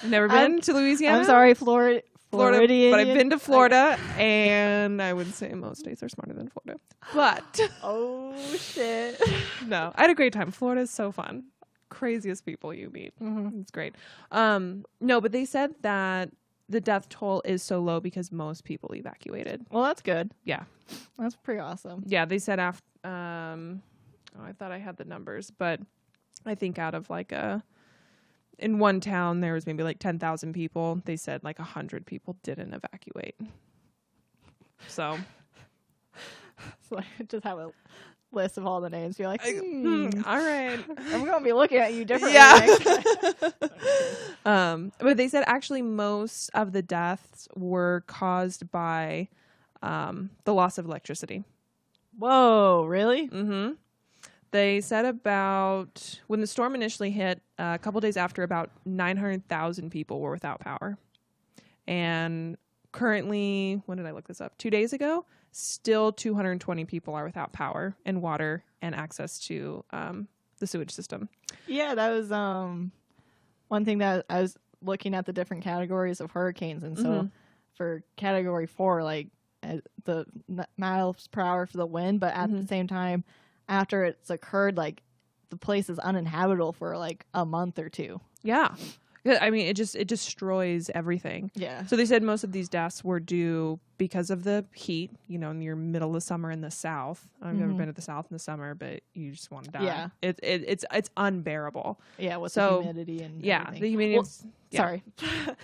Never been to Louisiana. I'm sorry, Florida, but I've been to Florida, and I would say most states are smarter than Florida. But oh shit, no, I had a great time. Florida is so fun. Craziest people you meet. It's great. No, but they said that the death toll is so low because most people evacuated. Well, that's good. Yeah. That's pretty awesome. Yeah, they said after, I thought I had the numbers, but I think out of like in one town, there was maybe like 10,000 people. They said like 100 people didn't evacuate. So I just have a list of all the names. You're like, all right. I'm going to be looking at you differently. Yeah. But they said actually most of the deaths were caused by the loss of electricity. Whoa, really? Mm-hmm. They said about, when the storm initially hit, a couple days after, about 900,000 people were without power. And currently, when did I look this up? 2 days ago, still 220 people are without power and water and access to the sewage system. Yeah, that was one thing that I was looking at the different categories of hurricanes. And so for category 4, like the miles per hour for the wind, but at the same time, after it's occurred, like the place is uninhabitable for like a month or two. Yeah. I mean, it destroys everything. Yeah. So they said most of these deaths were due because of the heat, you know, in your middle of summer in the South. I've never been to the South in the summer, but you just want to die. Yeah. It's unbearable. Yeah, with the humidity and everything. The humidity. Well, sorry.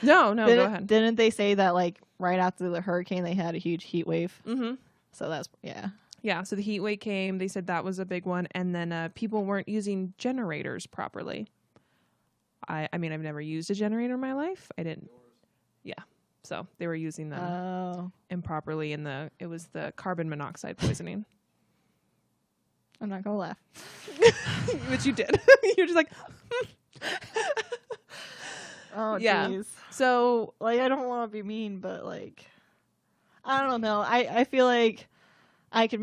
No, go ahead. Didn't they say that like right after the hurricane they had a huge heat wave? Mm-hmm. So that's, Yeah, so the heat wave came. They said that was a big one. And then people weren't using generators properly. I mean, I've never used a generator in my life. I didn't. Yeah. So they were using them improperly, and it was the carbon monoxide poisoning. I'm not going to laugh. But you did. You're just like, oh, yeah. Geez. So, like, I don't want to be mean, but, like, I don't know. I feel like I could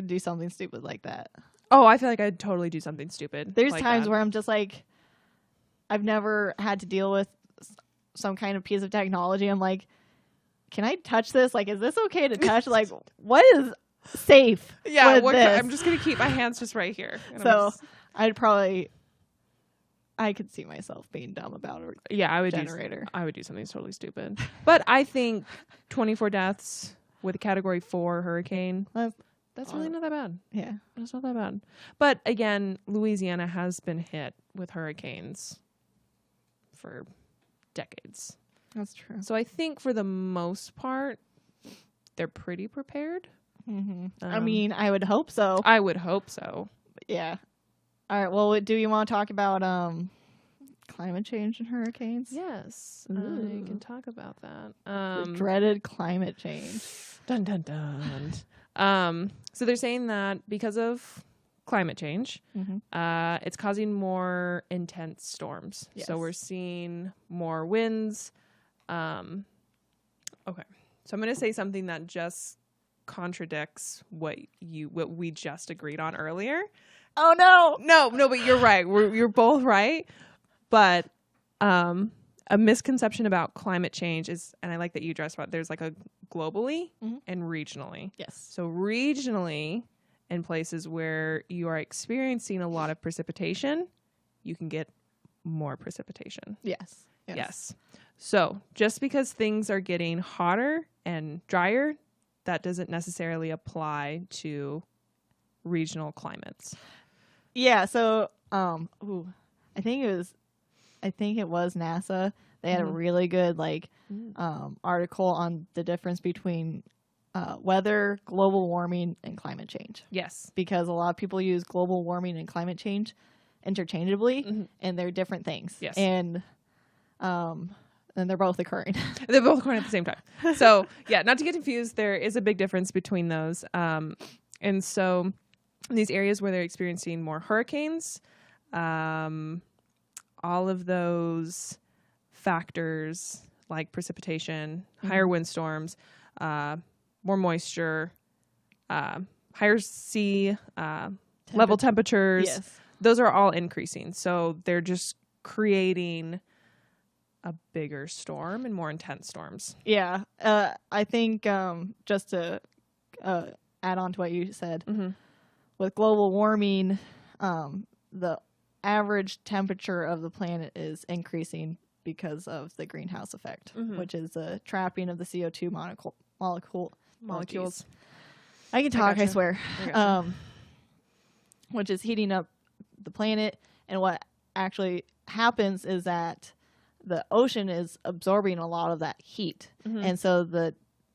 do something stupid like that. Oh, I feel like I'd totally do something stupid. There's like times that. where I'm just like, I've never had to deal with some kind of piece of technology. I'm like, can I touch this? Like, is this okay to touch? Like, what is safe? Yeah, with this? I'm just gonna keep my hands just right here. And So I could see myself being dumb about a yeah, I would generator. I would do something totally stupid. But I think 24 deaths with a Category 4 hurricane. That's really not that bad. Yeah. That's not that bad. But again, Louisiana has been hit with hurricanes for decades. That's true. So I think for the most part, they're pretty prepared. Mm-hmm. I mean, I would hope so. I would hope so. Yeah. All right. Well, do you want to talk about climate change and hurricanes? Yes, Ooh. I can talk about that. The dreaded climate change. Dun dun dun. So they're saying that because of climate change, it's causing more intense storms. Yes. So we're seeing more winds. Okay, so I'm going to say something that just contradicts what we just agreed on earlier. Oh no! No, but you're right. You're both right. But a misconception about climate change is, and I like that you addressed about, there's like a globally and regionally. Yes. So regionally, in places where you are experiencing a lot of precipitation, you can get more precipitation. Yes. So just because things are getting hotter and drier, that doesn't necessarily apply to regional climates. Yeah. So, I think it was NASA. They had a really good article on the difference between weather, global warming, and climate change. Yes. Because a lot of people use global warming and climate change interchangeably, and they're different things. Yes. And they're both occurring. They're both occurring at the same time. So, yeah, not to get confused, there is a big difference between those. And so in these areas where they're experiencing more hurricanes, all of those factors like precipitation, higher windstorms, more moisture, higher sea level temperatures, Yes. those are all increasing. So they're just creating a bigger storm and more intense storms. Yeah. I think just to add on to what you said, with global warming, the average temperature of the planet is increasing because of the greenhouse effect, which is the trapping of the CO2 molecules. I can talk, I gotcha. swear. Which is heating up the planet. And what actually happens is that the ocean is absorbing a lot of that heat. And so the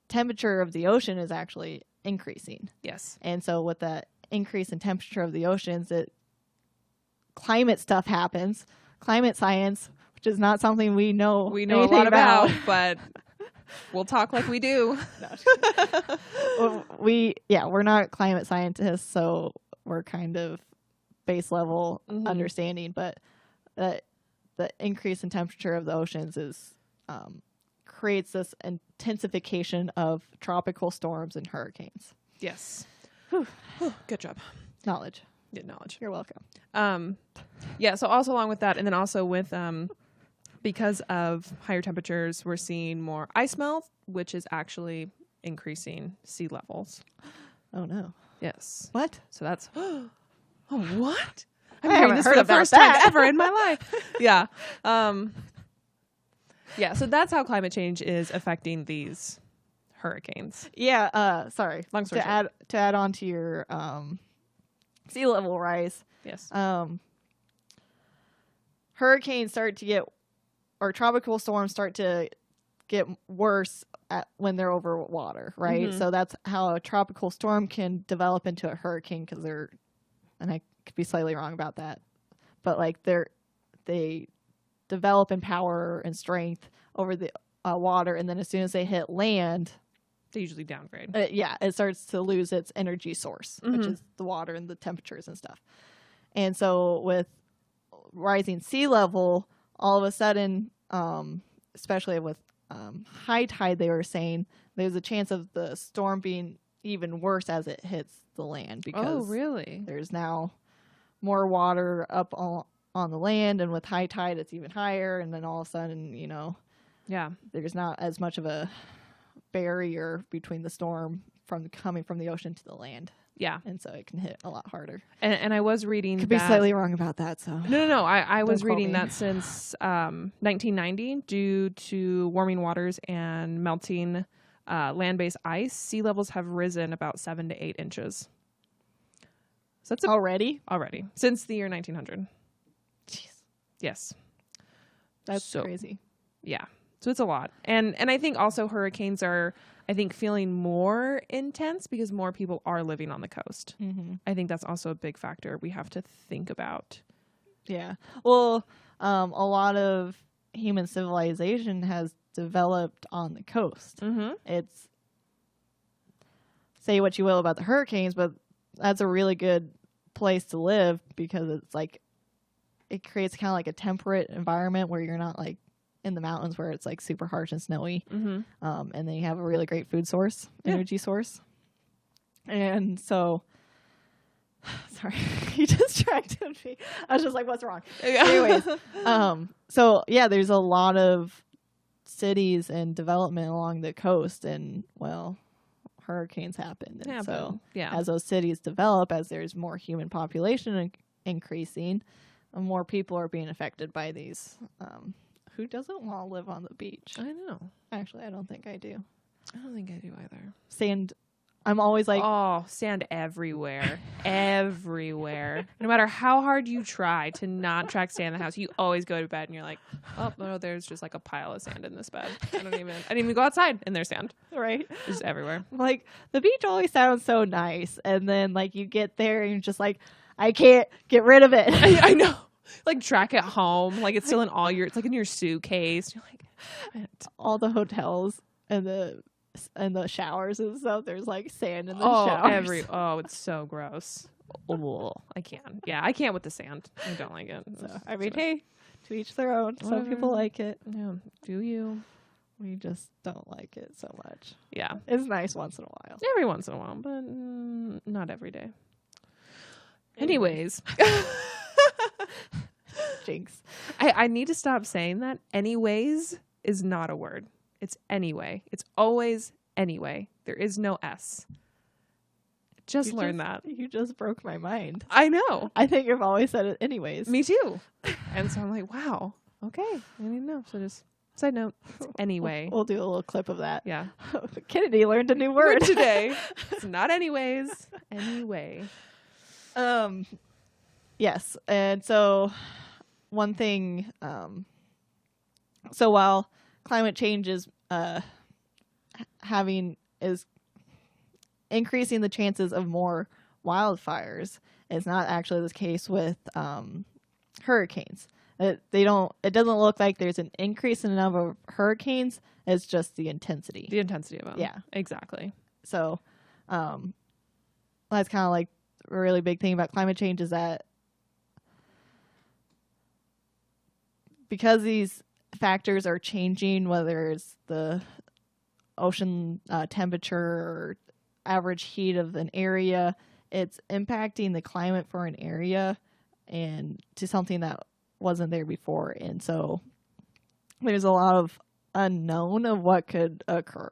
temperature of the ocean is actually increasing. Yes. And so with that increase in temperature of the oceans, climate stuff happens. Climate science, which is not something we know a lot anything about, but we'll talk like we do. We're not climate scientists, so we're kind of base level understanding, but the increase in temperature of the oceans creates this intensification of tropical storms and hurricanes. Yes. Good job. Knowledge. Good knowledge. You're welcome. Yeah, so also along with that, and then also with because of higher temperatures, we're seeing more ice melt, which is actually increasing sea levels. Oh no. Yes. What? So that's oh what? I'm I hearing haven't this heard for the about first that. time ever in my life. Yeah. Yeah, so that's how climate change is affecting these hurricanes. Yeah, sorry. Long story to add on to your sea level rise. Yes. Hurricanes start to get, or tropical storms start to get worse when they're over water, right? So that's how a tropical storm can develop into a hurricane, because and I could be slightly wrong about that, but they develop in power and strength over the water, and then as soon as they hit land, They usually downgrade. it starts to lose its energy source, which is the water and the temperatures and stuff. And so with rising sea level, all of a sudden, especially with high tide, they were saying there's a chance of the storm being even worse as it hits the land because Oh, really? there's now more water up on the land, and with high tide it's even higher, and then all of a sudden, Yeah. there's not as much of a barrier between the storm coming from the ocean to the land, Yeah. and so it can hit a lot harder. And I was reading Could be that. slightly wrong about that, so No. I was Don't quote reading me. that since 1990, due to warming waters and melting land-based ice, sea levels have risen about 7 to 8 inches. So that's already already since the year 1900. Jeez, Yes. that's So- crazy. Yeah. So it's a lot. And I think also hurricanes are, I think, feeling more intense because more people are living on the coast. Mm-hmm. I think that's also a big factor we have to think about. Yeah. Well, a lot of human civilization has developed on the coast. Mm-hmm. It's, say what you will about the hurricanes, but that's a really good place to live because it's like it creates kind of like a temperate environment where you're not like in the mountains where it's like super harsh and snowy. Mm-hmm. And then you have a really great food source, Yeah. energy source. And so, sorry, you distracted me. I was just like, what's wrong? Anyways, so yeah, there's a lot of cities and development along the coast, and well, hurricanes happen. And so yeah. as those cities develop, as there's more human population increasing, more people are being affected by these. Who doesn't want to live on the beach? I know. Actually, I don't think I do. I don't think I do either. Sand. I'm always like, oh, sand everywhere. Everywhere. No matter how hard you try to not track sand in the house, you always go to bed and you're like, oh, no, there's just like a pile of sand in this bed. I didn't even go outside and there's sand. right? It's just everywhere. Like, the beach always sounds so nice. And then, like, you get there and you're just like, I can't get rid of it. I know. Like, track it home. Like, it's still in it's like in your suitcase. You're like, damn it. All the hotels and the showers and stuff, there's like sand in the showers. It's so gross. Oh, I can't. Yeah, I can't with the sand. I don't like it. So, I mean, hey, to each their own. Some people like it. Yeah, do you? We just don't like it so much. Yeah, It's nice once in a while. every once in a while, but not every day. Anyways, Jinx. I need to stop saying that. Anyways is not a word. It's anyway. It's always anyway. There is no S. Just learn that. You just broke my mind. I know. I think you've always said it anyways. Me too. And so I'm like, wow. Okay. I didn't know. So just side note. It's anyway. We'll do a little clip of that. Yeah. Kennedy learned a new Word word today. It's not anyways. Anyway. Yes. And so one thing, so while climate change is is increasing the chances of more wildfires, it's not actually the case with hurricanes. It doesn't look like there's an increase in the number of hurricanes. It's just the intensity. The intensity of them. Yeah. Exactly. So that's kind of like a really big thing about climate change, is that because these factors are changing, whether it's the ocean temperature or average heat of an area, it's impacting the climate for an area and to something that wasn't there before. And so there's a lot of unknown of what could occur.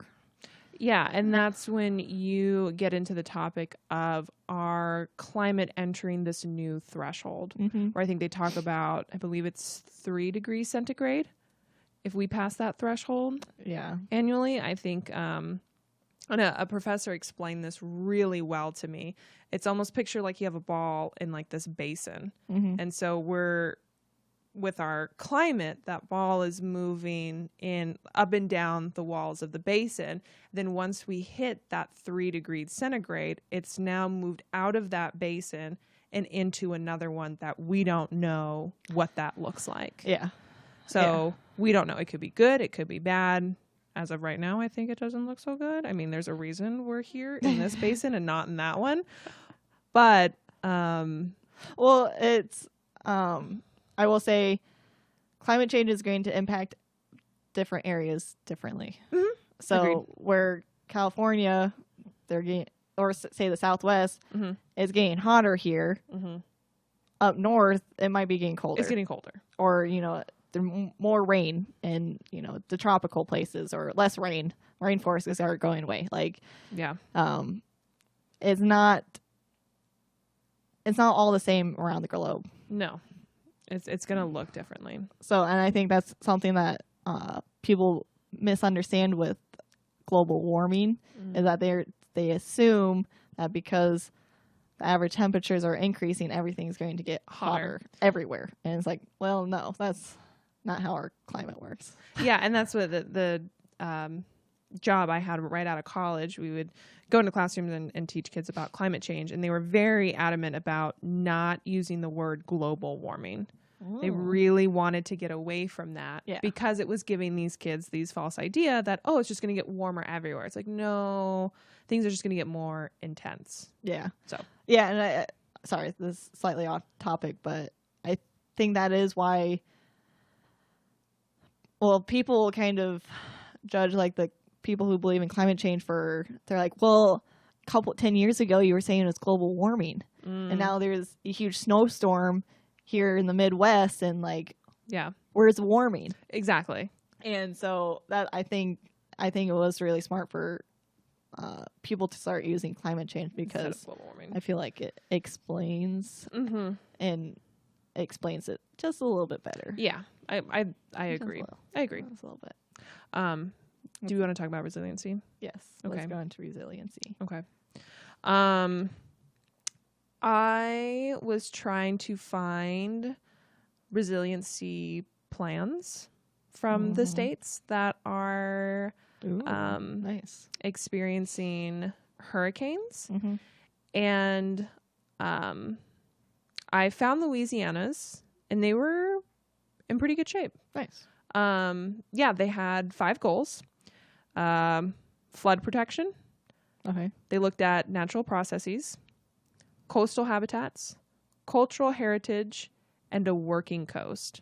Yeah, and that's when you get into the topic of our climate entering this new threshold, where I think they talk about, I believe it's 3 degrees centigrade. If we pass that threshold Yeah. annually, I think and a professor explained this really well to me. It's almost picture like you have a ball in like this basin. And so with our climate, that ball is moving in up and down the walls of the basin. Then once we hit that 3 degrees centigrade, it's now moved out of that basin and into another one that we don't know what that looks like. Yeah. So we don't know. It could be good. It could be bad. As of right now, I think it doesn't look so good. I mean, there's a reason we're here in this basin and not in that one. But, well, it's, I will say climate change is going to impact different areas differently. So Agreed. where California, or say the Southwest, Mm-hmm. is getting hotter here. Mm-hmm. Up north, it might be getting colder. It's getting colder. Or, there's more rain in, the tropical places, or less rain. Rainforests are going away. Like, Yeah. it's not all the same around the globe. No. It's going to look differently. So, and I think that's something that people misunderstand with global warming, is that they assume that because the average temperatures are increasing, everything's going to get hotter everywhere. And it's like, well, no, that's not how our climate works. Yeah, and that's what the job I had right out of college. We would go into classrooms and teach kids about climate change, and they were very adamant about not using the word global warming. They really wanted to get away from that because it was giving these kids these false idea that, it's just going to get warmer everywhere. It's like, no, things are just going to get more intense. Yeah. So, yeah. And sorry, this is slightly off topic, but I think that is why, people kind of judge like the people who believe in climate change they're like, well, 10 years ago, you were saying it's global warming. And now there's a huge snowstorm here in the Midwest, and like, where's the warming? Exactly. And so that I think it was really smart for people to start using climate change, because global warming. I feel like it explains and explains it just a little bit better. Yeah, I agree. I agree. Just a little bit. Do you want to talk about resiliency? Yes. Okay. Let's go into resiliency. Okay. I was trying to find resiliency plans from the states that are nice. experiencing hurricanes. Mm-hmm. And I found Louisiana's, and they were in pretty good shape. Nice. They had 5 goals. Flood protection. Okay. They looked at natural processes, coastal habitats, cultural heritage, and a working coast.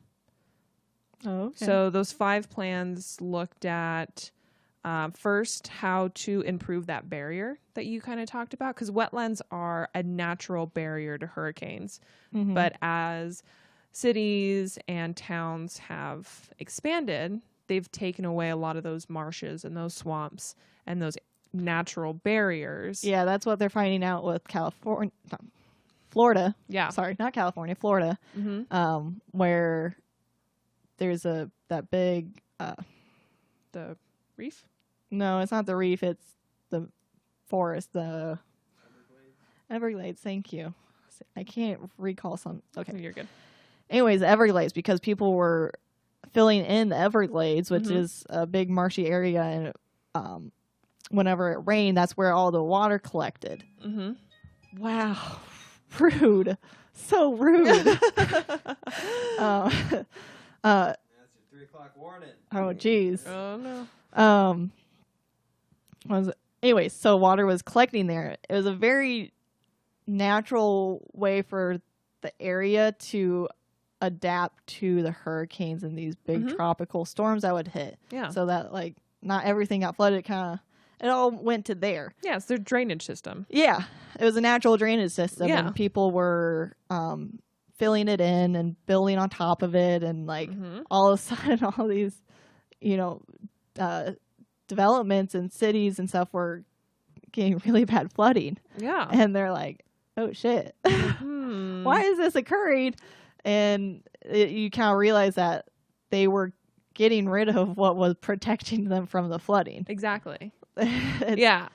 Oh, okay. So those 5 plans looked at first how to improve that barrier that you kind of talked about, because wetlands are a natural barrier to hurricanes. Mm-hmm. But as cities and towns have expanded, they've taken away a lot of those marshes and those swamps and those natural barriers. Yeah, that's what they're finding out with Florida. Yeah. Sorry, not California, Florida. Mm-hmm. Where there's that big The reef? no, it's not the reef, it's the forest, the Everglades. Thank you. I can't recall some. Okay. You're good. Anyways, Everglades, because people were filling in the Everglades, which is a big marshy area, and whenever it rained, that's where all the water collected. Mm-hmm. Wow. Rude. So rude. That's your 3 o'clock warning. Oh, geez. Oh, no. Anyways, so water was collecting there. It was a very natural way for the area to adapt to the hurricanes and these big tropical storms that would hit. Yeah. So that, like, not everything got flooded. It all went to there. Yeah, it's their drainage system. Yeah. It was a natural drainage system. Yeah. And people were filling it in and building on top of it. And, like, all of a sudden, all these, developments and cities and stuff were getting really bad flooding. Yeah. And they're like, oh, shit. Why is this occurring? And you kind of realize that they were getting rid of what was protecting them from the flooding. Exactly. Yeah.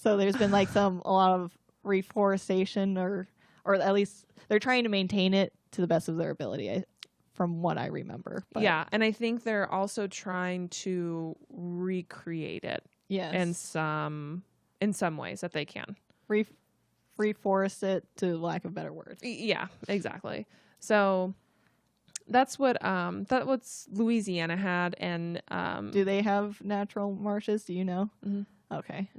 So there's been like a lot of reforestation, or at least they're trying to maintain it to the best of their ability, from what I remember. But yeah. And I think they're also trying to recreate it. yes. In some ways that they can. Reforest it, to lack of better words. Yeah, exactly. So that's what's Louisiana had. And do they have natural marshes? Do you know? Mm-hmm. Okay.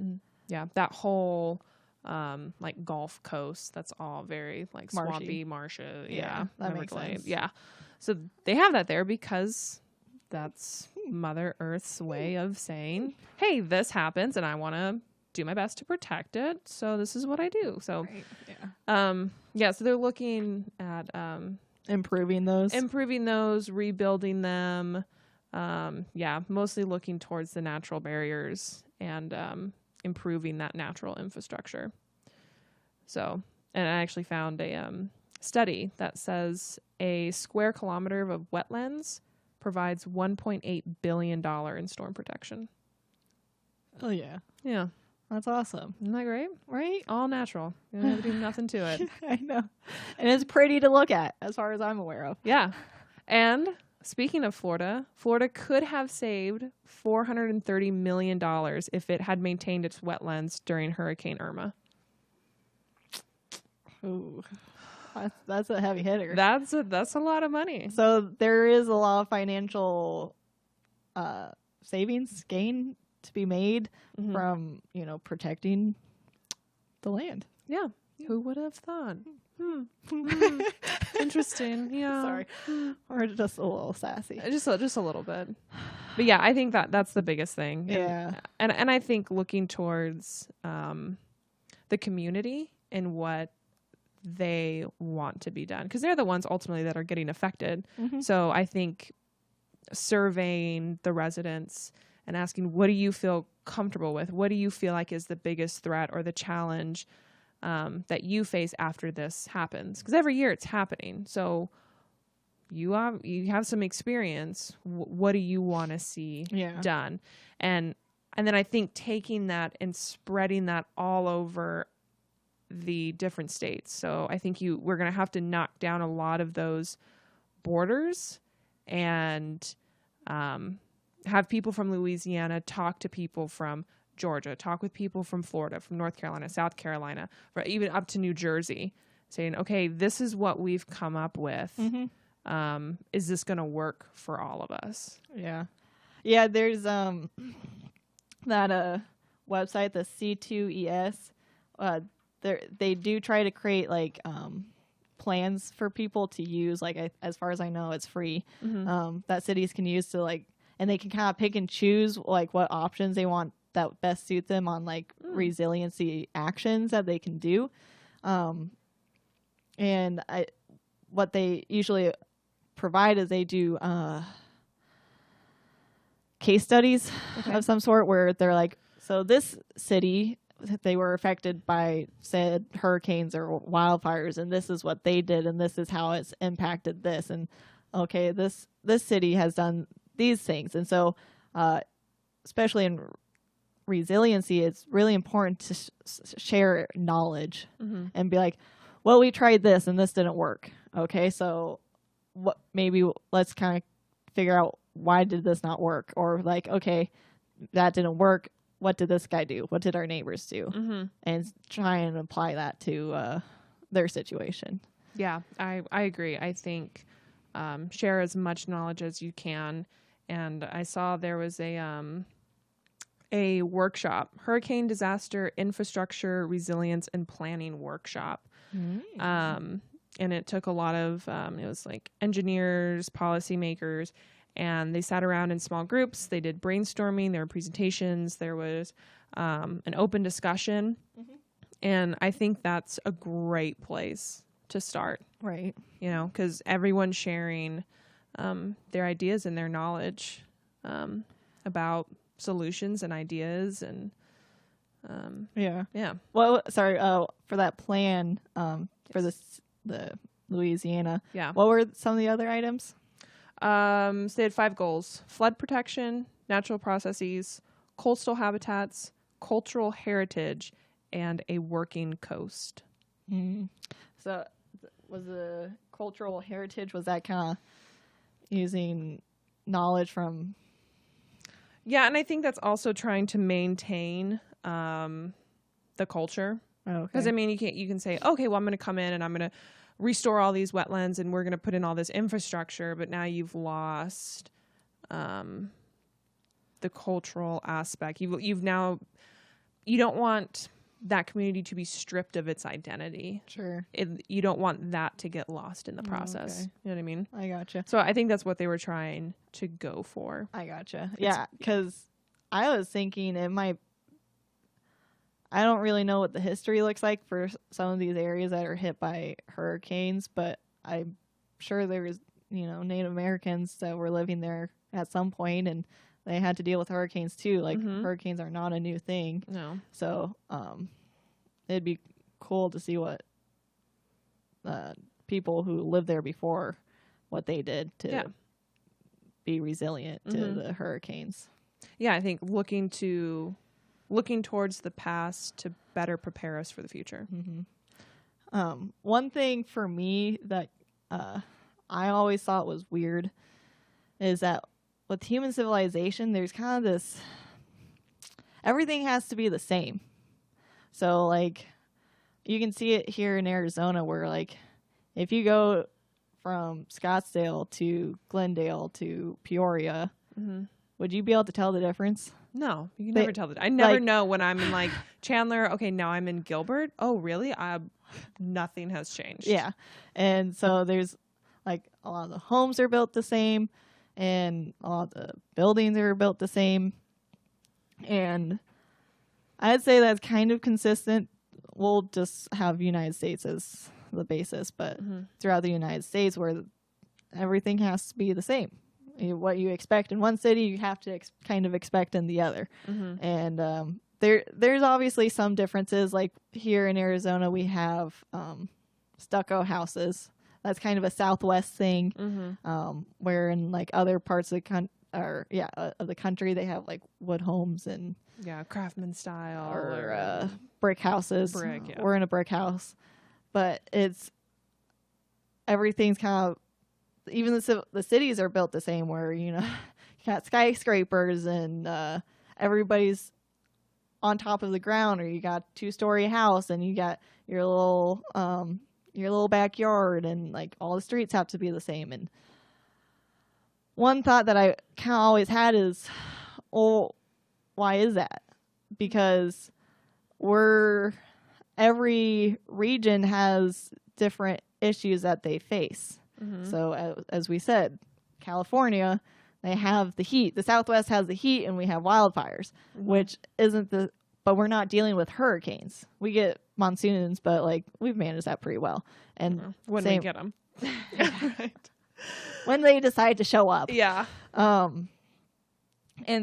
Yeah, that whole like Gulf Coast, that's all very like Marshy. swampy, marshy. Yeah, that makes sense. Yeah. So they have that there because that's Mother Earth's way of saying, hey, this happens and I want to do my best to protect it. So this is what I do. So, Right. Yeah. yeah, so they're looking at Improving those. rebuilding them. Yeah, mostly looking towards the natural barriers and improving that natural infrastructure. So, and I actually found a study that says a square kilometer of wetlands provides $1.8 billion in storm protection. Oh yeah. Yeah. That's awesome. Isn't that great? Right? All natural. You don't have to do nothing to it. I know. And it's pretty to look at as far as I'm aware of. Yeah. And speaking of Florida, Florida could have saved $430 million if it had maintained its wetlands during Hurricane Irma. Ooh. That's a heavy hitter. That's a lot of money. So there is a lot of financial savings gain to be made from, protecting the land. Yeah. Who would have thought? Interesting. Yeah. Sorry. Or just a little sassy. Just a little bit. But yeah, I think that's the biggest thing. Yeah. And I think looking towards the community and what they want to be done, because they're the ones ultimately that are getting affected. So I think surveying the residents and asking, what do you feel comfortable with? What do you feel like is the biggest threat or the challenge that you face after this happens? Because every year it's happening. So you have some experience. What do you want to see done? And then I think taking that and spreading that all over the different states. So I think we're going to have to knock down a lot of those borders and have people from Louisiana talk to people from Georgia, talk with people from Florida, from North Carolina, South Carolina, or even up to New Jersey, saying, okay, this is what we've come up with. Is this going to work for all of us? Yeah. Yeah, there's that website, the C2ES. They do try to create like plans for people to use. Like as far as I know, it's free. That cities can use to like, and they can kind of pick and choose like what options they want that best suit them on like resiliency actions that they can do. And what they usually provide is they do case studies of some sort where they're like, so this city, they were affected by said hurricanes or wildfires, and this is what they did, and this is how it's impacted this. And okay, this city has done these things. And so especially in resiliency, it's really important to share knowledge and be like, well, we tried this and this didn't work. Okay, so maybe let's kind of figure out why did this not work, or like, okay, that didn't work. What did this guy do? What did our neighbors do? And try and apply that to their situation. Yeah, I agree. I think share as much knowledge as you can. And I saw there was a workshop, Hurricane Disaster Infrastructure Resilience and Planning Workshop. And it took a lot of, it was like engineers, policymakers, and they sat around in small groups. They did brainstorming. There were presentations. There was an open discussion. And I think that's a great place to start. Right. Because everyone's sharing their ideas and their knowledge about solutions and ideas. And yeah. Well, sorry, for that plan for the Louisiana. Yeah. What were some of the other items? So they had 5 goals: flood protection, natural processes, coastal habitats, cultural heritage, and a working coast. So was the cultural heritage, was that kind of using knowledge from... Yeah, and I think that's also trying to maintain the culture. Because, I mean, you can say, okay, well, I'm going to come in and I'm going to restore all these wetlands and we're going to put in all this infrastructure, but now you've lost the cultural aspect. You don't want that community to be stripped of its identity. Sure. You don't want that to get lost in the process. Okay. You know what I mean? I gotcha. So I think that's what they were trying to go for. I gotcha. Yeah, because I was thinking it might... I don't really know what the history looks like for some of these areas that are hit by hurricanes, but I'm sure there was, Native Americans that were living there at some point, and they had to deal with hurricanes too. Like hurricanes are not a new thing. No. So it'd be cool to see what people who lived there before, what they did to be resilient to the hurricanes. Yeah, I think looking towards the past to better prepare us for the future. One thing for me that I always thought was weird is that with human civilization, there's kind of this, everything has to be the same. So, like, you can see it here in Arizona where, like, if you go from Scottsdale to Glendale to Peoria, would you be able to tell the difference? No, you can never tell I never know when I'm in, like, Chandler. Okay, now I'm in Gilbert. Oh, really? Nothing has changed. Yeah. And so there's, like, a lot of the homes are built the same, and a lot of the buildings are built the same. And I'd say that's kind of consistent. We'll just have United States as the basis, but throughout the United States, where everything has to be the same. What you expect in one city, you have to kind of expect in the other. And there's obviously some differences. Like here in Arizona, we have stucco houses. That's kind of a Southwest thing. Where in like other parts of the country, they have like wood homes and craftsman style or brick houses. We're in a brick house, but everything's kind of, even the cities are built the same, where you got skyscrapers and everybody's on top of the ground, or you got 2-story house and you got your little backyard, and like all the streets have to be the same. And one thought that I kind of always had is, why is that? Because every region has different issues that they face. So as we said, California, they have the heat. The Southwest has the heat, and we have wildfires, which isn't but we're not dealing with hurricanes. We get monsoons, but like we've managed that pretty well. And when we get them, right? When they decide to show up, and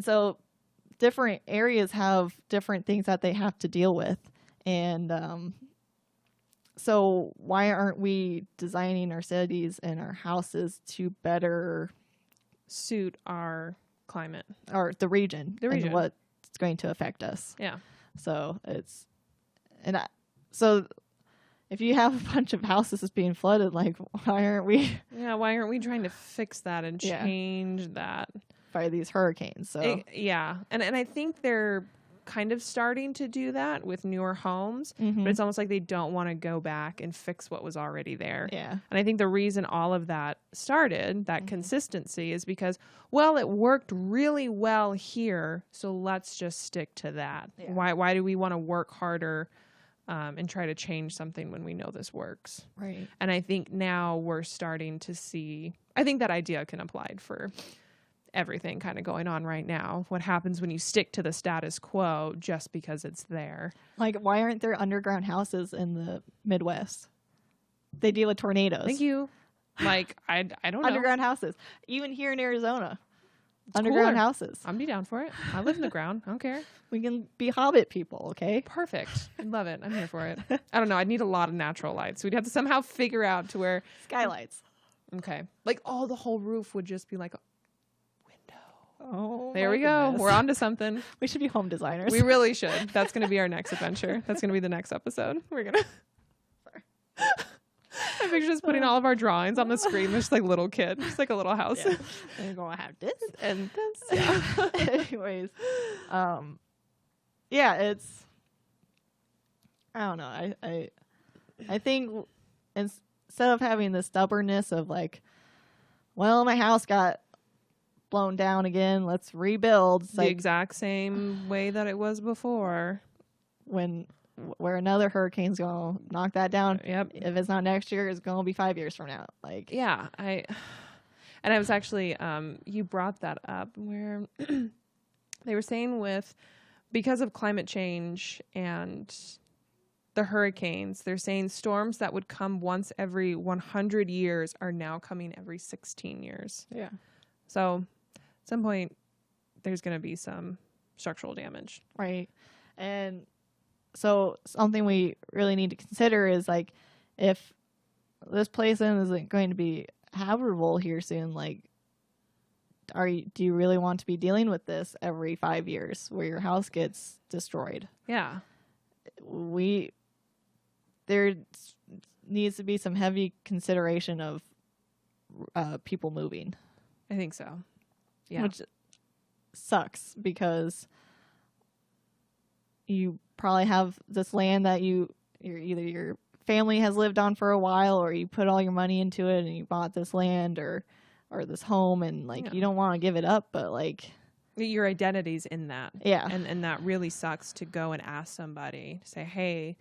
so different areas have different things that they have to deal with, and so why aren't we designing our cities and our houses to better suit our climate or the region and what's going to affect us? Yeah. So so if you have a bunch of houses being flooded, like why aren't we trying to fix that and change that by these hurricanes? So and I think they're kind of starting to do that with newer homes, but it's almost like they don't want to go back and fix what was already there. Yeah. And I think the reason all of that started, that consistency, is because, well, it worked really well here, so let's just stick to that. Yeah. Why do we want to work harder and try to change something when we know this works? Right. And I think now we're starting to see, I think that idea can apply for everything kind of going on right now. What happens when you stick to the status quo just because it's there? Like, why aren't there underground houses in the Midwest? They deal with tornadoes. Thank you. Like, I don't know. Underground houses. Even here in Arizona. Underground houses. I'd be down for it. I live in the ground. I don't care. We can be Hobbit people, okay? Perfect. I love it. I'm here for it. I don't know. I'd need a lot of natural lights. We'd have to somehow figure out to where... Skylights. Okay. Like, the whole roof would just be like... Oh, there we go. We're on to something. We should be home designers. We really should. That's going to be our next adventure. That's going to be the next episode. We're going to... Sorry. I picture just putting all of our drawings on the screen. There's like little kid. Just like a little house. Yeah. And you're going to have this and this. Yeah. Anyways. Yeah, it's... I don't know. I think instead of having the stubbornness of like, well, my house got blown down again, let's rebuild. It's the exact same way that it was before. Where another hurricane's gonna knock that down. Yep. If it's not next year, it's gonna be 5 years from now. Like, yeah, I was actually you brought that up where they were saying with because of climate change and the hurricanes, they're saying storms that would come once every 100 years are now coming every 16 years. Yeah. So at some point, there's going to be some structural damage. Right. And so something we really need to consider is like, if this place isn't going to be habitable here soon, like, do you really want to be dealing with this every 5 years where your house gets destroyed? Yeah. There needs to be some heavy consideration of people moving. I think so. Yeah. Which sucks because you probably have this land that either your family has lived on for a while, or you put all your money into it and you bought this land or this home, and like you don't want to give it up, but like your identity's in that. Yeah. And that really sucks to go and ask somebody to say, hey,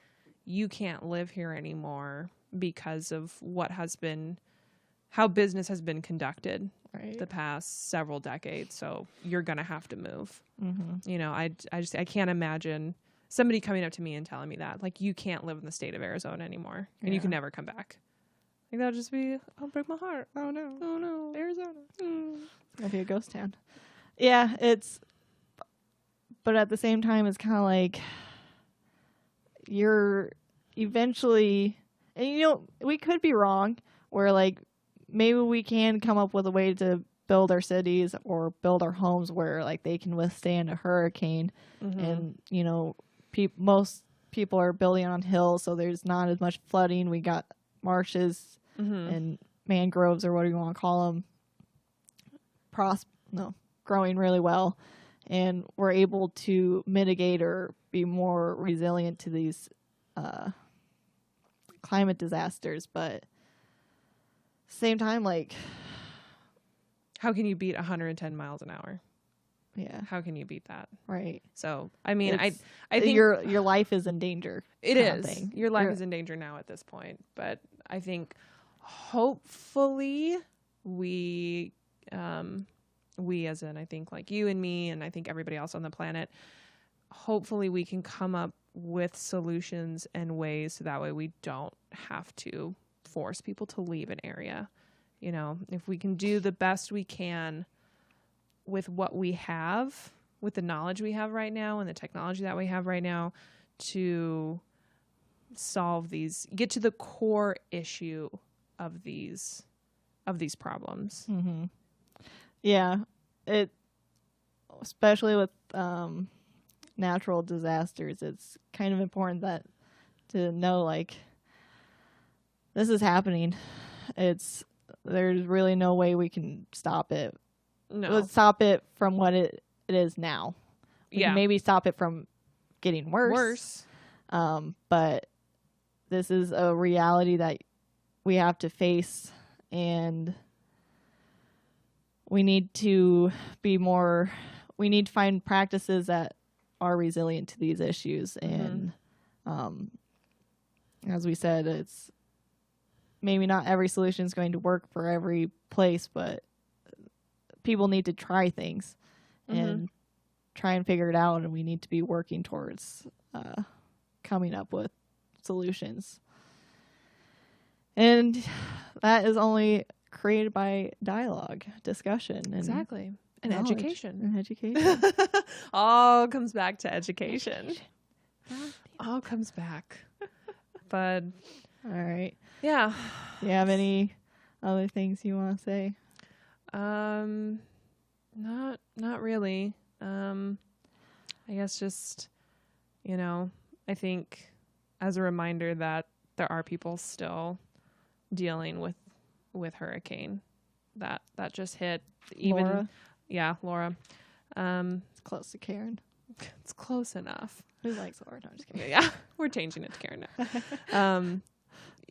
you can't live here anymore because of how business has been conducted the past several decades. So you're going to have to move. Mm-hmm. You know, I can't imagine somebody coming up to me and telling me that, like, you can't live in the state of Arizona anymore and you can never come back. Like, that'll just be, I'll break my heart. Oh no, Arizona. It's going to be a ghost town. Yeah, but at the same time, it's kind of like, you're eventually, and you know, we could be wrong, where like maybe we can come up with a way to build our cities or build our homes where like they can withstand a hurricane. Mm-hmm. And you know, most people are building on hills, so there's not as much flooding. We got marshes and mangroves, or what do you want to call them, growing really well, and we're able to mitigate or be more resilient to these climate disasters. But same time, like, how can you beat 110 miles an hour? Yeah, how can you beat that? Right. So I mean, I think your life is in danger. It is. Your life is in danger now at this point, but I think hopefully we as in, I think, like you and me, and I think everybody else on the planet, hopefully we can come up with solutions and ways so that way we don't have to force people to leave an area. You know, if we can do the best we can with what we have, with the knowledge we have right now and the technology that we have right now, to solve these, get to the core issue of these problems. Mm-hmm. Yeah, especially with natural disasters, it's kind of important to know, like, this is happening. There's really no way we can stop it. No. Let's stop it from what it is now. We can maybe stop it from getting worse. But this is a reality that we have to face, and we need to find practices that are resilient to these issues. And as we said, it's maybe not every solution is going to work for every place, but people need to try things and try and figure it out, and we need to be working towards coming up with solutions. And that is only created by dialogue, discussion, and exactly, and knowledge. Education. And education. All comes back to education. All comes back. But all right. Yeah. Do you have any other things you want to say? Not really. I guess just, you know, I think as a reminder that there are people still dealing with hurricane that just hit. Even Laura? Yeah, Laura. It's close to Karen. It's close enough. Who likes Laura? No, I'm just kidding. Yeah, we're changing it to Karen now.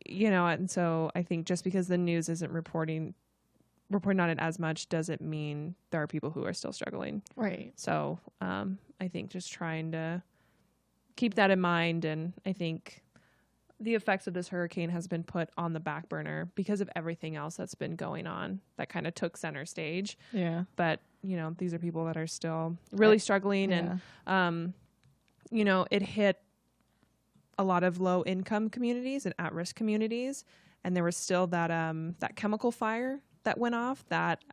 You know, and so I think just because the news isn't reporting on it as much doesn't mean there are people who are still struggling. Right. So I think just trying to keep that in mind, and I think the effects of this hurricane has been put on the back burner because of everything else that's been going on that kind of took center stage. Yeah. But, you know, these are people that are still really struggling. Yeah. And it hit a lot of low income communities and at-risk communities. And there was still that that chemical fire that went off that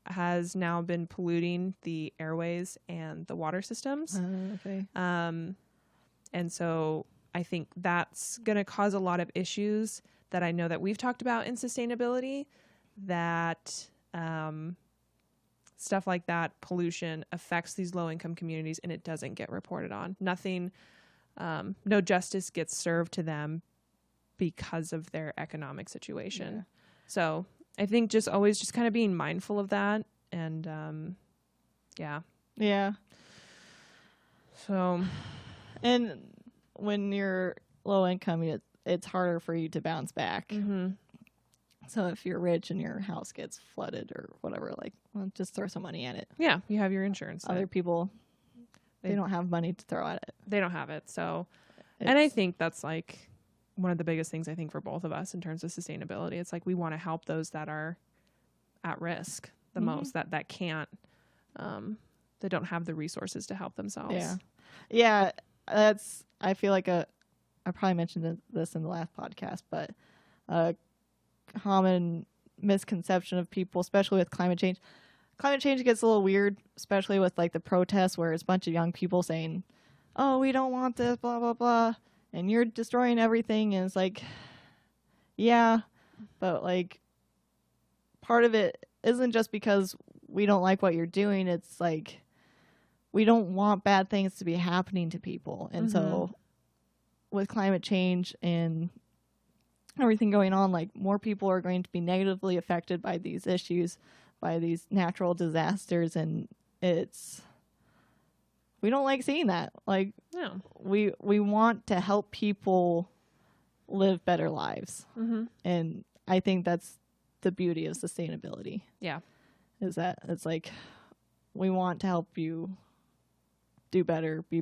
has now been polluting the airways and the water systems. Okay. And so I think that's going to cause a lot of issues that I know that we've talked about in sustainability, that stuff like that, pollution affects these low income communities and it doesn't get reported on. Nothing, no justice gets served to them because of their economic situation. Yeah. So I think just always just kind of being mindful of that. And yeah. Yeah. So, and when you're low income, it's harder for you to bounce back. mm-hmm. So if you're rich and your house gets flooded or whatever, like, well, just throw some money at it. Yeah, you have your insurance. Other people, they don't have money to throw at it. They don't have it. So, and I think that's like one of the biggest things I think for both of us in terms of sustainability. It's like we want to help those that are at risk the most, that can't, that don't have the resources to help themselves. Yeah. Yeah. I feel like I probably mentioned this in the last podcast, but a common misconception of people, especially with climate change. Climate change gets a little weird, especially with like the protests where it's a bunch of young people saying, oh, we don't want this, blah, blah, blah. And you're destroying everything. And it's like, yeah, but like part of it isn't just because we don't like what you're doing. It's like, we don't want bad things to be happening to people. And so with climate change and everything going on, like more people are going to be negatively affected by these issues, by these natural disasters. And we don't like seeing that. Like, no, we want to help people live better lives. And I think that's the beauty of sustainability. Yeah. Is that it's like, we want to help you do better, be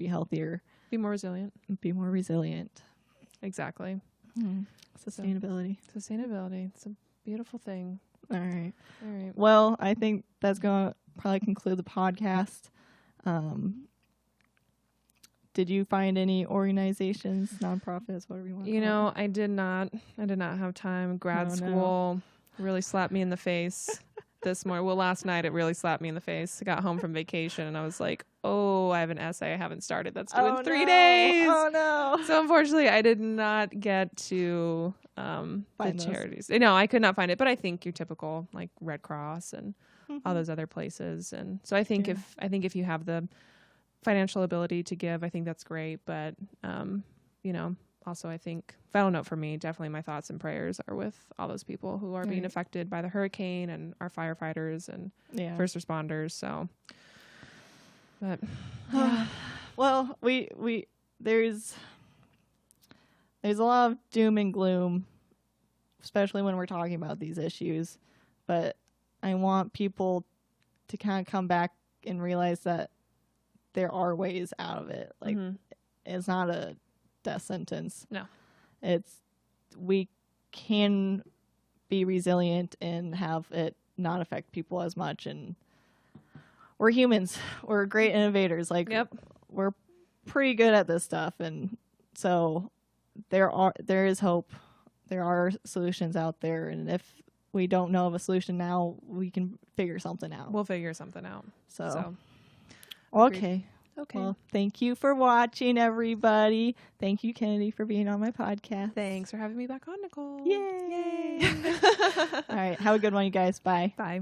healthier, be more resilient. Be more resilient. Exactly. Sustainability. Sustainability. It's a beautiful thing. All right. All right. Well, I think that's going to probably conclude the podcast. Did you find any organizations, nonprofits, whatever you want? I did not have time. Grad school really slapped me in the face this morning. Well, last night it really slapped me in the face. I got home from vacation and I was like, oh, I have an essay I haven't started. That's due in 3 days. Oh no. So unfortunately I did not get to the charities. No, I could not find it, but I think your typical like Red Cross and all those other places. And so I think if you have the financial ability to give, I think that's great. But also I think final note for me, definitely my thoughts and prayers are with all those people who are being affected by the hurricane and our firefighters and first responders. So, but well, we there's a lot of doom and gloom, especially when we're talking about these issues. But I want people to kind of come back and realize that there are ways out of it. Like it's not a death sentence. No. We can be resilient and have it not affect people as much. And we're humans. We're great innovators. Like we're pretty good at this stuff. And so there is hope. There are solutions out there. And if we don't know of a solution now, we can figure something out. We'll figure something out. So. Okay. Okay. Well, thank you for watching, everybody. Thank you, Kennedy, for being on my podcast. Thanks for having me back on, Nicole. Yay. All right. Have a good one, you guys. Bye. Bye.